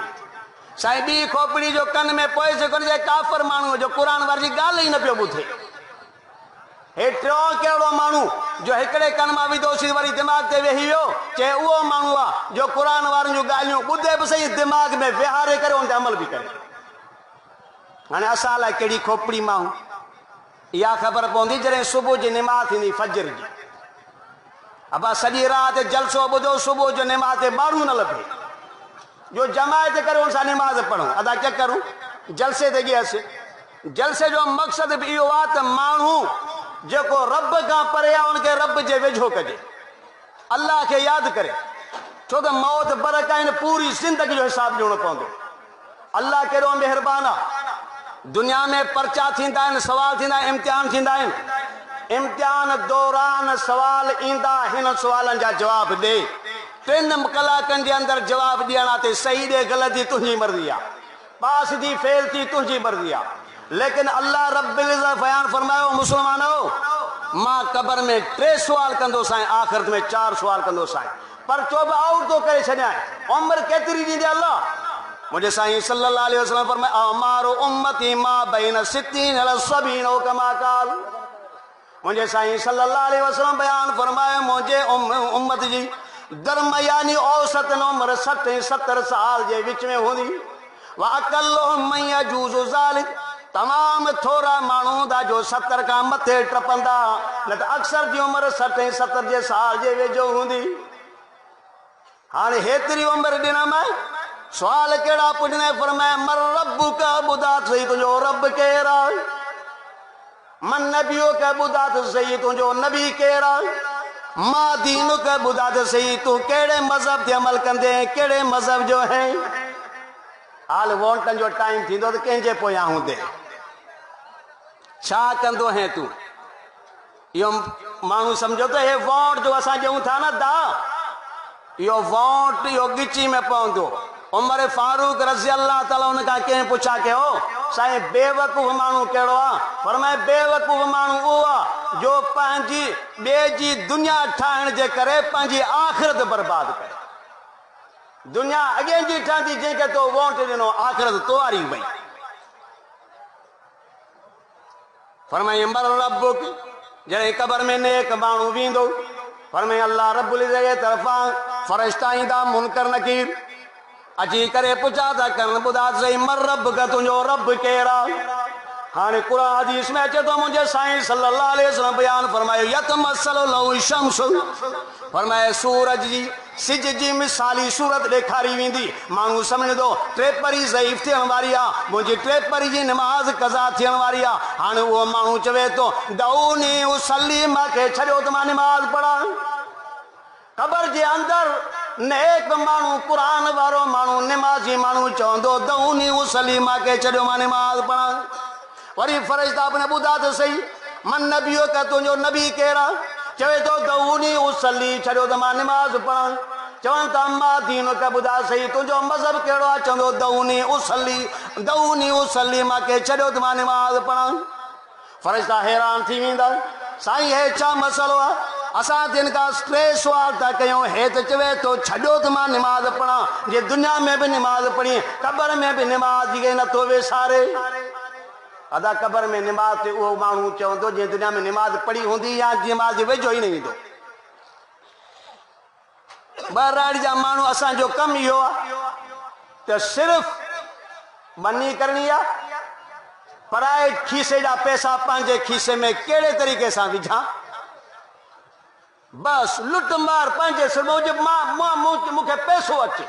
साईं ॿी खोपड़ी जो कन में पोइ जेको काफ़र माण्हू जो क़ुरान वारी ॻाल्हि ई न पियो ॿुधे। हे टियों कहिड़ो माण्हू जो हिकिड़े कन मां विधोसीं वरी दिमाग़ ते वेही वियो, चए उहो माण्हू आहे जो क़ुरान वारनि जूं ॻाल्हियूं ॿुधे बि सही, दिमाग़ में विहारे करे उन ते अमल बि करे। हाणे असां लाइ कहिड़ी खोपड़ी माण्हू, इहा ख़बर पवंदी जॾहिं सुबुह जी निमाज़ थींदी फजर जी। अबा सॼी राति जलसो ॿुधो, सुबुह जो निमाज़ ते माण्हू न लभे जो जमायत करे उन सां निमाज़ पढ़ूं। अदा क्या करूं? जलसे ते गियसि। जलसे जो मक़सद बि इहो आहे त माण्हू जेको रब खां परे आहे उनखे रब जे वेझो कजे, अल्लाह खे यादि करे। छो त मौत बरक आहिनि, पूरी ज़िंदगी जो हिसाब ॾियणो पवंदो। अल्लाह कहिड़ो महिरबान आहे। दुनिया में पर्चा थींदा आहिनि, सवाल थींदा आहिनि, इम्तिहान थींदा आहिनि। इम्तिहान दौरान सवाल ईंदा, हिन सवालनि जा जवाब ॾे। 3 कलाकनि जे अंदरि जवाब ॾियणा ते सही ॾे ग़लती तुंहिंजी मर्ज़ी आहे, पास थी फेल थी तुंहिंजी मर्ज़ी आहे। लेकिन अल्लाह रब्बुल इज़्ज़त बयान फरमायो, मुसलमानो मां क़बर में 3 सुवाल कंदो साईं, आख़िरत में 4 सुवाल कंदो साईं। पर चोब आउट तो करे छॾियां। उम्र केतिरी ॾींदे अल्लाह? मुझे साईं सल्लल्लाहु अलैहि वसल्लम फरमाए अमारो उम्मती मा बैन 60 अल 70 कमा काल। मुझे साईं सल्लल्लाहु अलैहि वसल्लम बयान फरमाए मुझे उम्मत जी दरमियानी औसत उम्र 60-70 साल जे विच में हूंदी। व अकल्लुहुम मन यजूज़ु ज़ालिक, तमाम थोड़ा माण्हू दा जो 70 खां मथे टपंदा, न त अक्सर जी उम्र 60-70 जे साल जे वेझो हूंदी। हाणे हेतिरी उम्र ॾिनम, सवाल कहिड़ा पुछने? फरमाए मर रब्बु का ॿुधा सही तुंहिंजो रब केरु आहे? मन नबियो का ॿुधा त सही तुंहिंजो नबी केरु आहे? मां दीन का ॿुधा त सही तूं कहिड़े मज़हब ते अमल कंदे, कहिड़े मज़हब जो है? हाल वोटनि जो टाइम थींदो त कंहिंजे पोयां हूंदे छा कंदो है तूं? इहो माण्हू सम्झो त हे वोट जो असां ॾियूं था न दा, इहो वोट इहो ॻिची में पवंदो। उमर फारूक रज़ी अल्लाह ताला उन खां कंहिं पुछा कयो साईं बेवकूफ़ माण्हू कहिड़ो आहे? फरमाए बेवकूफ़ माण्हू उहो आहे जो पंहिंजी ॿिए जी दुनिया ठाहिण जे करे पंहिंजी आख़िरत बर्बाद करे। दुनिया अॻे जी ठहंदी जंहिंखे तो वोट ॾिनो, आख़िरत तोवारी वई। फरमाए मर रब्बुक, जॾहिं क़बर में नेक माण्हू वेंदो, फरमाए अल्लाह रब्बुल इज़्ज़त जे तरफ़ां फ़रिश्ता ईंदा मुनकर नकीर अची करे पुछा था कनि ॿुधा सही मर रब का तुंहिंजो रब केरु आहे? हाणे क़ुरान हदीस में अचे थो, मुंहिंजे साईं सल्लल्लाहु अलैहि वसल्लम बयान फरमायो यतमस्सलु लहु शम्स, फरमाए सूरज जी सिज जी मिसाली सूरत ॾेखारी वेंदी। माण्हू सम्झंदो टेपरी ज़ईफ़ थियण वारी आहे, मुंहिंजी टेपरी जी नमाज़ कज़ा थियण वारी आहे। हाणे उहो माण्हू चवे थो दऊनी उसली, मूंखे छॾियो त मां नमाज़ पढ़ां। क़बर जे अंदरि नेक माण्हू क़ुरान वारो माण्हू निमाज़ी माण्हू चवंदो दऊनी उसली, मूंखे छॾियो मां नमाज़ पढ़ां। वरी फ़रिश्ता अपने ॿुधा त सही मन नबियो का तुंहिंजो नबी केरु आहे? चवे तो दऊनी उसली छड़ो तो मां नमाज पढ़ा चवन था मां दीन का बुधा सही तुझो मजहब केड़ो आ चंदो दऊनी उसली मां के छड़ो तो मां नमाज पढ़ा फरिश्ता हैरान थी वेंदा साईं हे छा मसलो आ असां तिन का स्ट्रेस सवाल था कयूं हे तो चवे तो छड़ो तो मां नमाज पढ़ा जे दुनिया में भी नमाज पढ़ी कब्र में भी नमाज जी न तो वेसारे अदा कब्र में नमाज ते वो मानू चवंदो जे दुनिया में नमाज पढ़ी होंदी या नमाज वेझो ही नहीं ईंदो बराड़ी जा मानू असां जो कम इहो आहे त सिर्फ बनी करनी आहे पराए खीसे जा पैसा पंहिंजे खीसे में कहिड़े तरीक़े सां विझां बस लुट मार पंहिंजे सिर मूंखे पैसो अचे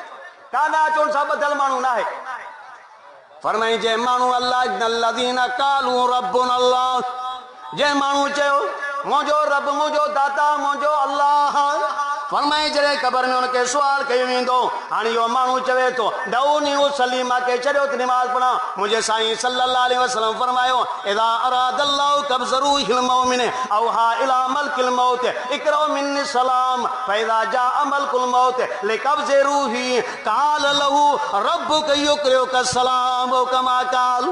काना अचण सां ॿधल माण्हू न आहे फरमाई जे माण्हू अल्लाह कालू रब्बुन अल्लाह जे माण्हू चयो मुंहिंजो रब मुंहिंजो दाता मुंहिंजो अल्लाह फरमाई जॾहिं कब्र में उनखे सुवाल कयो वेंदो हाणे इहो माण्हू चवे थो दऊनी उसली मां के छॾियो त नमाज़ पढ़ा मुंहिंजे साईं सल्लल्लाहु अलैहि वसल्लम फरमायो इज़ा अरादल्लाहु कब्ज़रूहिल मुमिन औहा इला मलकिल मौत इकरो मिन सलाम फइज़ा जाअ मलकुल मौत लिकब्ज़ि रूही क़ाल लहू रब्बुक युक़रिउक सलाम कमा क़ाल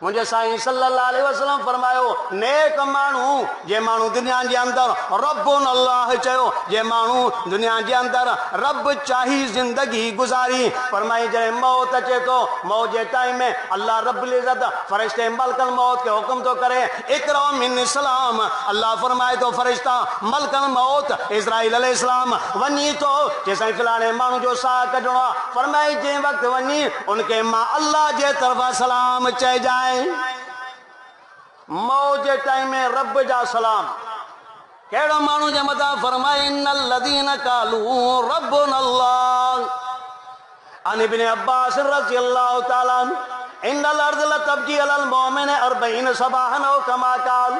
मुझे साईं सल्लल्लाहु अलैहि वसल्लम फरमायो नेक मानू जे मानू दुनिया के अंदर रब्बुन अल्लाह चयो जे मानू दुनिया के अंदर रब चाही जिंदगी गुजारी फरमाई जड़े मौत अचे तो मौत के टाइम में अल्लाह रब्बुल इज्जत फरिश्ते मलकल मौत के हुक्म तो करे इकरा मिन सलाम अल्लाह फरमाए तो फरिश्ता मलकल मौत इस्राइल अलैहिस्सलाम वनी तो जे साईं फलाने मानू जो साह कढणो फरमाई जे वक्त वनी उनके मां अल्लाह जे तरफा सलाम चए जाए मौत के टाइम में रब जा सलाम केड़ो मानू जे मथा फरमाए इन्नल लदीन कालू रब्बुन अल्लाह अन इब्न अब्बास रज़ियल्लाहु तआला इन्नल अर्ज़ लतबकी अलल मोमिन 40 सबाहन औ कमा काल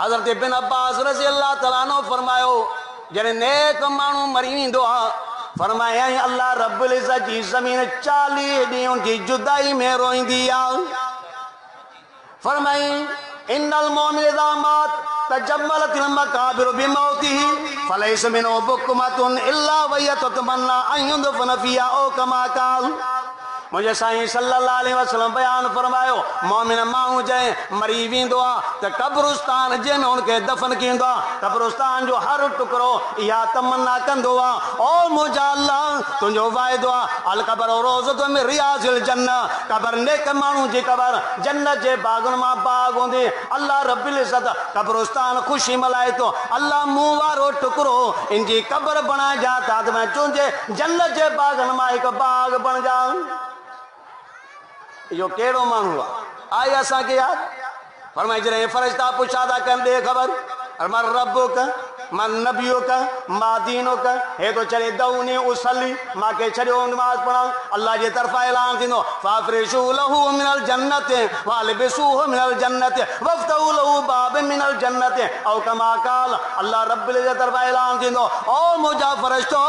हज़रत इब्न अब्बास रज़ियल्लाहु तआला नो फरमायो जड़े नेक मानू मरी वेंदो आ फरमाया अल्लाह रब्बुल इज्जत जी ज़मीन 40 ॾींहं जी जुदाई में रोईंदी आ फरमाई इन्नल मोमिन इज़ा मात तजम्मलतिल मकाबिर बिमौतिही फलैस मिनो बुकमतुन इल्ला वहिय ततमन्ना अन युदफन फिहा औ कमा काल मुझे साईं सल्लल्लाहु अलैहि वसल्लम बयान फरमायो मोमिन माण्हू जंहिं मरी वेंदो आहे त कब्रिस्तान जंहिंमें उनखे दफ़न कईंदो आहे कब्रिस्तान जो हर टुकड़ो इहा तमन्ना कंदो आहे ओ मुंहिंजा अल्लाह तुंहिंजो वाइदो आहे अल क़ब्र रोज़तु मिन रियाज़िल जन्नह क़ब्र नेक माण्हू जी क़ब्र जन्नत जे बाग़नि मां बाग़ हूंदी अल्लाह रब्बुल इज़्ज़त कब्रिस्तान ख़ुशी मल्हाए थो अल्लाह मुंहुं वारो टुकड़ो इन जी क़ब्र बणाइजा त मैं तुंहिंजे जन्नत जे बाग़नि मां हिकु बाग़ बणिजा यो केड़ो मानू आई असा के याद फरमाई जरे फरिश्ता पुछा था कन दे खबर मर रब्बो का मर नबियों का मा दीनों का हे तो चले दऊनी उसली मां के छड़ो नमाज पढ़ा अल्लाह जे तरफा ऐलान दिनो फाफरिशु लहू मिनल जन्नत वालबिसुहु मिनल जन्नत वफ्तहु लहू बाब मिनल जन्नत औ कमा काल अल्लाह रब्बुल इज्जत तरफा ऐलान दिनो ओ मुजा फरिश्तो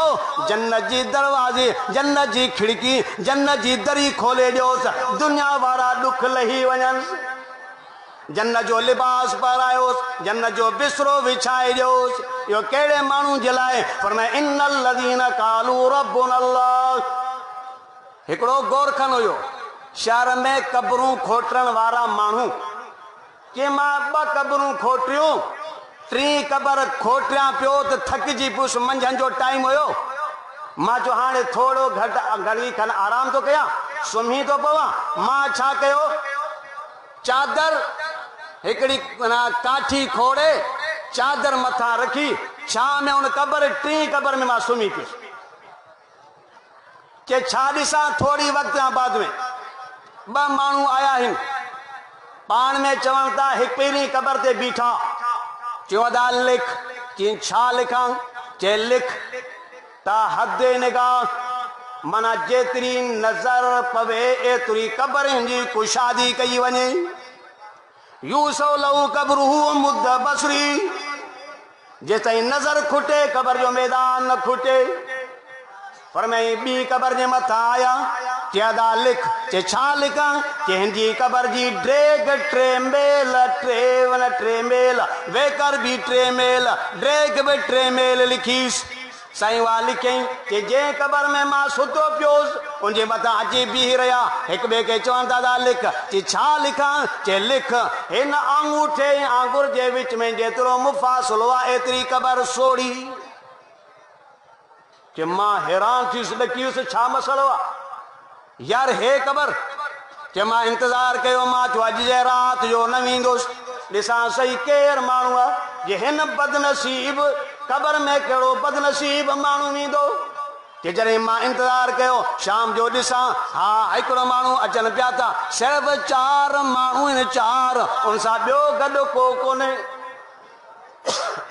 जन्नत जी दरवाजे जन्नत जी खिड़की जन्नत जी दरी खोले दियोस दुनिया वारा दुख लही वञन जन्नत जो लिबास पारायोस जन्नत जो बिस्तरो विछाए दियोस यो केड़े मानू जलाए फरमाए इन्नल लदीन कालू रब्बुन अल्लाह एकड़ो गोरखन हुयो शहर में कब्रूं खोटण वारा मानू के मां 2 कब्रूं खोटियूं 3 कब्र खोटिया पियो त थकजी पुस मंझंदि जो टाइम हुयो मां जो हाणे थोड़ो घड़ी खन आराम तो कया सुम्ही तो पवा मां छा कयो चादर एकड़ी काठी खोड़े चादर मथा रखी छा में उन कब्र 3 कब्र में मां सुम्ही पियुसि के छा ॾिसां थोड़ी वक्त बाद में 2 मानू आया आहिनि पाण में चवनि था हिकु पहिरीं कब्र ते बीठा चयो दा लिख कि छा लिखां चे लिख ता हद निगाह मना जेतरी नजर पवे एतरी कब्र जी कुशादी कई वञे यूसो लहू कब्रुहु मुद्द बसरी जेसताईं नजर खुटे कब्र जो मैदान न खुटे फरमाई 2 कब्र जे मथा आया अदा लिख चे छा लिखां चे हिंजी कबर जी ड्रेग ट्रेमेल वेकर भी ट्रेमेल ड्रेग भी ट्रेमेल लिखीस साईं वा लिखई कि जे कबर में मां सुतो पियोस उनजे मथां अची बीह रहा एक बे के चवन दादा लिख चे छा लिखां चे लिख इन अंगूठे आंगुर जे विच में जेतिरो मुफासिलो आहे एतिरी कबर सोड़ी कि मां हैरान थी ॾकीयुसि छा मसलो आहे यार हे कबर कि मां इंतजार कयो मां चयो अॼु जे रात जो न वेंदुसि ॾिसां सही केरु माण्हू आहे जे हिन बदनसीब कबर में कहिड़ो बदनसीब माण्हू वेंदो कि जॾहिं मां इंतजार कयो शाम जो ॾिसां हा हिकिड़ो माण्हू अचनि पिया था सिर्फ़ु 4 माण्हू आहिनि 4 उन सां ॿियो गॾु को कोन्हे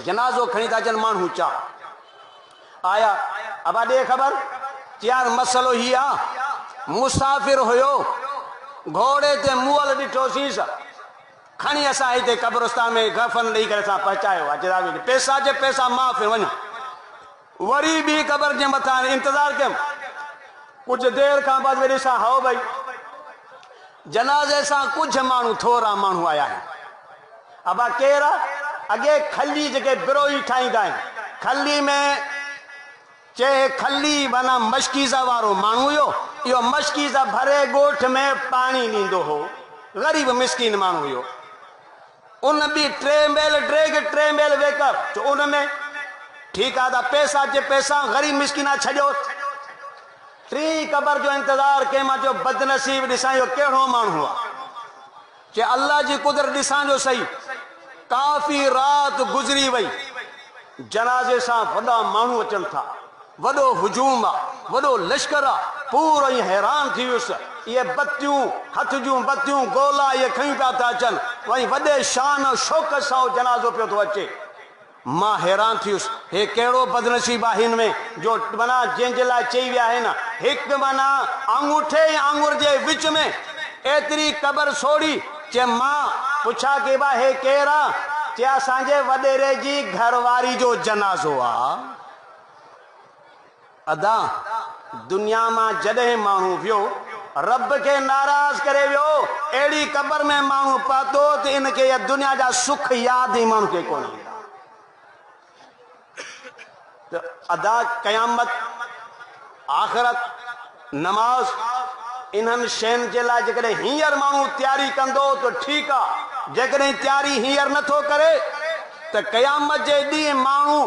जनाज़ो खणी था अचनि माण्हू 4 आया अब ॾे ख़बर यार मसलो ही आहे मुसाफ़िर हुयो घोड़े ते मुअल ॾिठोसींसि खणी असां हिते कब्रिस्तान में गफ़न ॾेई करे असां पहुचायो आहे पैसा जे पैसा माफ़ वञो वरी बि कबर जे मथां इंतज़ार कयुमि कुझु देरि खां बाद वरी ॾिसां हो भई जनाज़े सां कुझु माण्हू थोरा माण्हू आया आहिनि अबा केरु आहे अॻे खली जेके बिरोही ठाहींदा आहिनि खली में चे खली माना मशकीज़ा वारो माण्हू हुयो इहो मशकीज़ा भरे ॻोठ में पाणी ॾींदो हो ग़रीब मिस्किन माण्हू हुयो उन बि 3 मेल ड्रेग 3 मेल वेकर तो उन में ठीकु आहे त पैसा जे पैसा ग़रीब मिस्किना छॾियो 3 कबर जो इंतज़ार कयो मां चयो बदनसीब ॾिसां इहो कहिड़ो माण्हू आहे जे अल्लाह जी कुदरत ॾिसां जो सही काफ़ी रात गुज़री वई जनाज़े सां वॾा माण्हू अचनि था वॾो हुजूम आहे वॾो लश्कर आहे पूरो ई हैरान थी वियुसि ये बत्तियूं हथ जूं बत्तियूं गोला ये खणी पिया था अचनि वही वॾे शान शौक़ सां जनाज़ो पियो थो अचे मां हैरान थियुसि हे कहिड़ो बदनसीब आहे हिन में जो माना जंहिंजे लाइ चई विया आहिनि हिकु माना आंगूठे आंगुर जे विच में एतिरी कबर सोड़ी चे मां पुछा के बा हे केरु आहे चे असांजे वॾेरे जी घरवारी जो जनाज़ो आहे अदा दुनिया में जॾहिं माण्हू वियो रब के नाराज करे वियो अहिड़ी कबर में माण्हू पातो त इनके या दुनिया जा सुख याद ही माण्हू के कोन तो अदा क़यामत आख़िरत नमाज इन्हनि शयुनि जे लाइ जेकॾहिं हींअर माण्हू तयारी कंदो तो ठीकु आहे जेकॾहिं तयारी हींअर नथो करे त क़यामत जे ॾींहुं माण्हू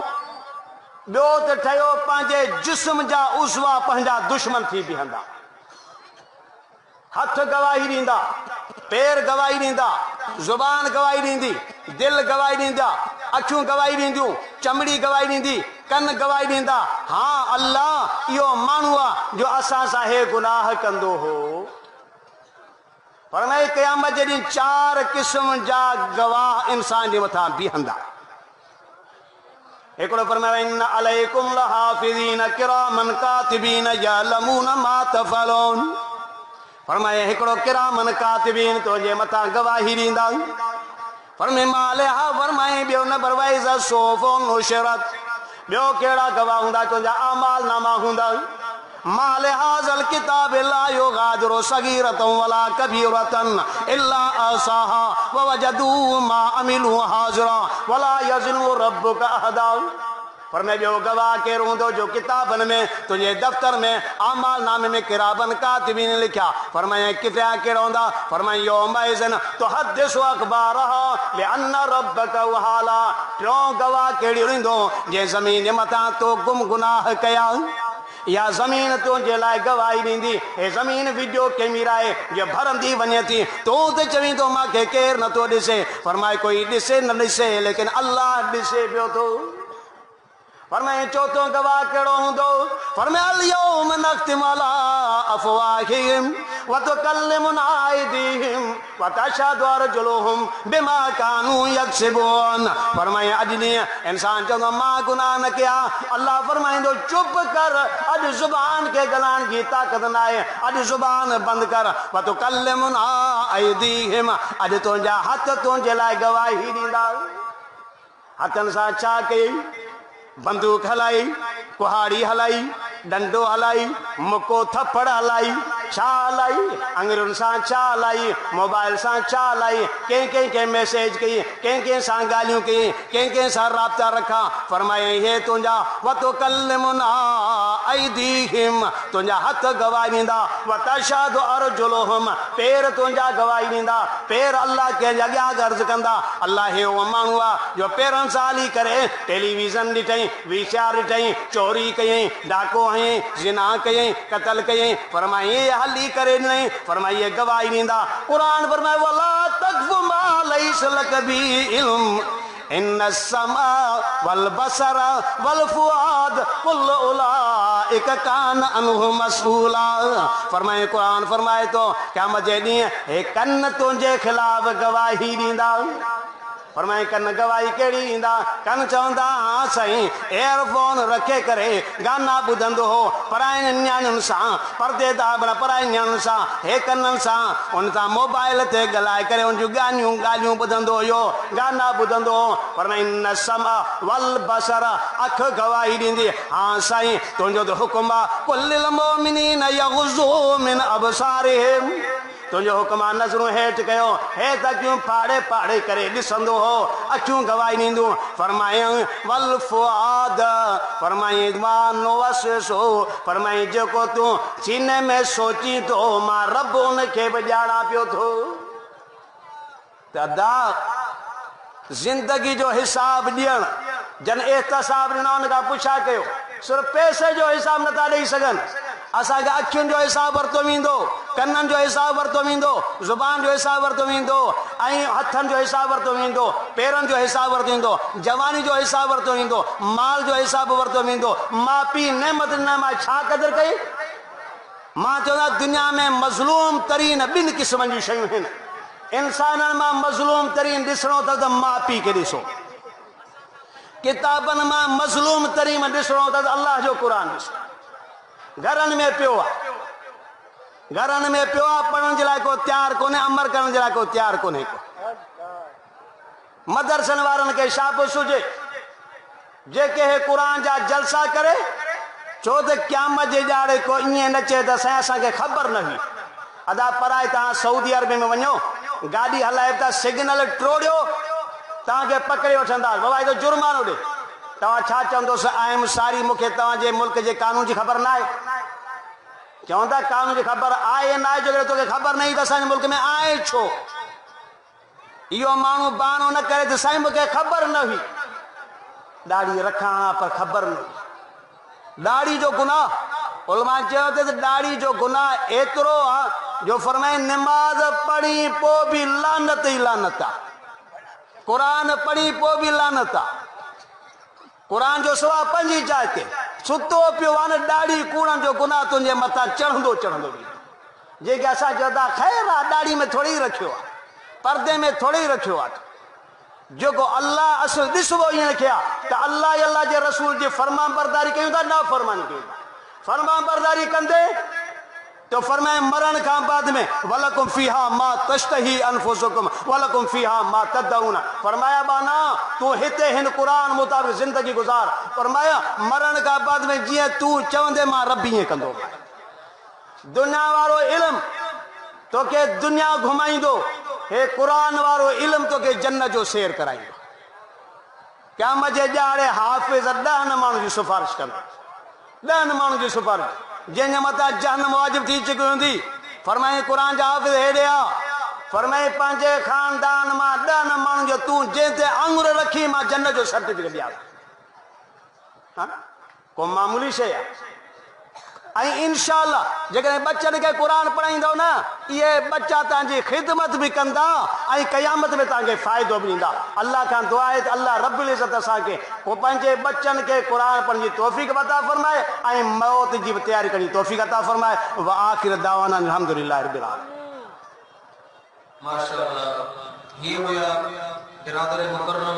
ॿियो त ठहियो पंहिंजे जिस्म जा उज़वा पंहिंजा दुश्मन थी बीहंदा हथ गवाही ॾींदा पैर गवाही ॾींदा ज़ुबान गवाही ॾींदी दिल गवाही ॾींदा अखियूं गवाही ॾींदियूं चमड़ी गवाही ॾींदी कन गवाही ॾींदा हा अल्लाह इहो माण्हू आहे जो असां सां हे गुनाह कंदो हो पर न क़यामत जे ॾींहुं 4 क़िस्म जा गवाह इंसान जे मथां बीहंदा एकड़ो फरमाया इन अलैकुम लहाफिज़ीन किरामन कातिबीन यअलमून मा तफअलून फरमाया एकड़ो किरामन कातिबीन तो जे मथा गवाही ॾींदा फरमाए माले हा फरमाए ॿियो न बरवाइज़ सोफ़ो नुशरत ॿियो कहिड़ा गवाह हूंदा तुंहिंजा अमाल नामा हूंदा माले हाज़ल किताब ला युगादिरु सगीरतन वला कबीरतन इल्ला असाहा व वजदू मा अमिलू हाज़िरा वला यज़िनु रब्बुका अहदा फरमाए ॿियो गवाह केरु हूंदो जो किताबनि में तुंहिंजे दफ़्तर में अमाल नामे में किरामन कातिबीन लिखिया फरमाए किफ़िया कहिड़ा हूंदा फरमाए यौमइज़िन तुहद्दिसु अख़बारहा बिअन्न रब्बका वहाला टियों गवाह कहिड़ी हूंदो जे ज़मीन जे मथां तो गुम गुनाह कया या ज़मीन तुंहिंजे लाइ गवाही ॾींदी हे ज़मीन वीडियो कैमरा आहे जो भरंदी वञे थी तूं त चवीं थो मूंखे केरु नथो ॾिसे फरमाए कोई ॾिसे न ॾिसे लेकिन अल्लाह ॾिसे पियो थो फरमाए चौथों गवाह कहिड़ो हूंदो फरमाए अल यौम नख्तिमु अला अफ़वाहिहिम व तुकल्लिमुना अयदीहिम व तशहदु अर्जुलुहुम बिमा कानू यक्सिबून फरमाए अॼु ॾींहुं इंसान चवंदो मां गुनाह न कया अल्लाह फरमाईंदो चुप कर अॼु ज़ुबान खे ॻाल्हाइण जी ताक़त न आहे अॼु ज़ुबान बंदि कर व तुकल्लिमुना अयदीहिम अॼु तुंहिंजा हथ तुंहिंजे लाइ गवाही ॾींदा हथनि सां छा कई बंदूक हलाई कुहाड़ी हलाई डंडो हलाई मुको थप्पड़ हलाई चाल आई, अंग्रेजन सां चाल आई, मोबाइल सां चाल आई, कंहिं मैसेज कई, कंहिं सां ॻाल्हियूं कई, कंहिं सां राब्ता रखा। फरमाए हे तुंहिंजा वतुकल्लिमुना ऐदीहिम, तुंहिंजा हथ गवाही ॾींदा, वतशहदु अर्जुलुहुम, पेर तुंहिंजा गवाही ॾींदा। पेर अल्लाह के अॻियां गर्ज कंदा। अल्लाह हे उहो माण्हू आहे जो पेरनि सां हली करे टेलीविज़न ॾिठई, वीसीआर ॾिठई, चोरी कयई, डाको हयई, ज़िना कयई, क़त्ल कयई। फरमाई हली करे ॾिनई, फरमाई गवाही ॾींदा। क़ुरान फरमाए वला तक़्फ़ु मा लैसा लक बिही इल्म इन्न समा वल बसर वल फुआद कुल्लु उलाइका कान अन्हु मसऊला। फरमाए क़ुरान फरमाए तो क़यामत जे ॾींहुं हे कन तुंहिंजे ख़िलाफ़ गवाही ॾींदा। फरमाए कन गवाही कहिड़ी ॾींदा? कन चवंदा हा साईं एयरफोन रखे करे गाना ॿुधंदो हो पराइनि नियाणियुनि सां, परदेदार पराइनि नियाणियुनि सां, हे कननि सां उन सां मोबाइल ते ॻाल्हाए करे उन जूं ॻाल्हियूं ॿुधंदो हुयो, गाना ॿुधंदो हो। फरमाए न समा वल बसर, अख गवाही ॾींदी हा साईं तुंहिंजो त हुकुम आहे कुल्लिल मोमिनीन यग़ुज़्ज़ू मिन अबसारिहिम, तुंहिंजो हुकुम आहे नज़रूं हेठि कयो। हेठि अखियूं फाड़े फाड़े करे ॾिसंदो हो, अखियूं गवाही ॾींदियूं। फरमाए वल फुआद, फरमाए मां वसवेसो, फरमाए जेको तूं सीने में सोची थो मां रब उनखे बि ॼाणा पियो थो। त अदा ज़िंदगी जो हिसाब ॾियण जन एहतसाब ॾिना उन खां पुछा कयो, सिर्फ़ु पैसे जो हिसाब नथा ॾेई सघनि। असांखे अखियुनि जो हिसाब वरितो वेंदो, कननि जो हिसाब वरितो वेंदो, ज़ुबान जो हिसाब वरितो वेंदो, ऐं हथनि जो हिसाब वरितो वेंदो, पेरनि जो हिसाब वरितो वेंदो, जवानी जो हिसाब वरितो वेंदो, माल जो हिसाब वरितो वेंदो। माउ पीउ नेमत न मां छा क़दुरु कई? मां चवंदा दुनिया में मज़लूम तरीन ॿिनि क़िस्मनि जूं शयूं आहिनि। इंसाननि मां मज़लूम तरीन ॾिसणो अथव त माउ पीउ खे ॾिसो। किताबनि मां मज़लूम तरीन ॾिसणो अथव त अल्लाह जो क़ुर ॾिसो। घरनि में पियो आहे, घरनि में पियो आहे, पढ़ण जे लाइ को तयारु कोन्हे, अमल करण जे लाइ को तयारु कोन्हे को। मदरसनि वारनि खे छा पियो सुझे? जेके हे क़ुर जा जलसा करे, छो त क़यामत जे ॼाणे को ईअं न चए त साईं असांखे ख़बर न हुई। अदा पराए तव्हां सऊदी अरब में वञो, गाॾी हलाए था, सिग्नल टोड़ियो, तव्हांखे पकड़े वठंदा, बाबा इहो जुर्मानो ॾे। तव्हां छा चवंदोसि आयम सारी, मूंखे तव्हांजे मुल्क जे कानून जी ख़बर न आहे। चवंदा कानून जी ख़बर आहे न आहे, जो तोखे ख़बर न हुई त असांजे मुल्क में आहे छो? इहो माण्हू बहानो न करे त साईं मूंखे ख़बर न हुई। ॾाढ़ी रखां पर ख़बर न हुई। ॾाढ़ी जो गुनाह उलमा चयो त ॾाढ़ी जो गुनाह एतिरो आहे जो फरमाए निमाज़ पढ़ी पोइ बि लानत ई लानत आहे, क़ुरान पढ़ी पोइ बि लानत आहे। क़ुरान जो सवा पंजी जाइ ते सुतो पियो आहे न, ॾाढ़ी कूड़नि जो गुनाह तुंहिंजे मथां चढ़ंदो चढ़ंदो वेंदो। जेके असां चवंदा ख़ैर आहे, ॾाढ़ी में थोरी रखियो आहे, परदे में थोरी रखियो आहे। जेको अल्लाह असुल ॾिसबो ईअं खे आहे त अल्लाह जे रसूल जी फरमान बरदारी कयूं था, न फरमानी कयूं था। फरमान बरदारी कंदे तो फरमाए मरण खां बाद में वलकुम फीहा मा तश्तही अनफुसुकुम वलकुम फीहा मा तदउन। फरमाया बाना तू हिते हिन कुरान मुताबिक जिंदगी गुजार। फरमाया मरण खां बाद में जीअं तू चवंदे मां रब ईअं कंदो। दुनिया वारो इल्म तोखे दुनिया घुमाईंदो, हे कुरान वारो इल्म तोखे जन्नत जो सैर कराईंदो। क़यामत जे ॾियारे हाफ़िज़ 10 माण्हुनि जी सिफारिश कंदा, 10 माण्हुनि जी सिफारिश, जंहिंजे मथां जहन्नम वाजिब थी चुकी हूंदी। फरमाए क़ुरान जा हाफ़िज़ हेॾे आ, फरमाए पंहिंजे ख़ानदान मां 10 माण्हुनि जो तूं जंहिं ते आङुर रखी मां जन्नत जो सर्टिफिकेट ॾियां। हा को मामूली शइ आहे। ऐं इंशाअल्लाह जेकॾहिं बच्चनि खे क़ुरान पढ़ाईंदव न, इहे बच्चा तव्हांजी ख़िदमत बि कंदा ऐं क़यामत में तव्हांखे फ़ाइदो बि ॾींदा। अल्लाह खां दुआ आहे त अल्लाह रब्बुल इज़्ज़त असांखे पोइ पंहिंजे बच्चनि खे क़ुरान पढ़ण जी तौफ़ीक़ अता फ़रमाए ऐं मौत जी बि तयारी करण जी तौफ़ीक़ अता फ़रमाए। व आख़िर दावाना अल्हम्दुलिल्लाह रब्बिल आलमीन। माशाअल्लाह, ये हुआ बिरादर मुकर्रम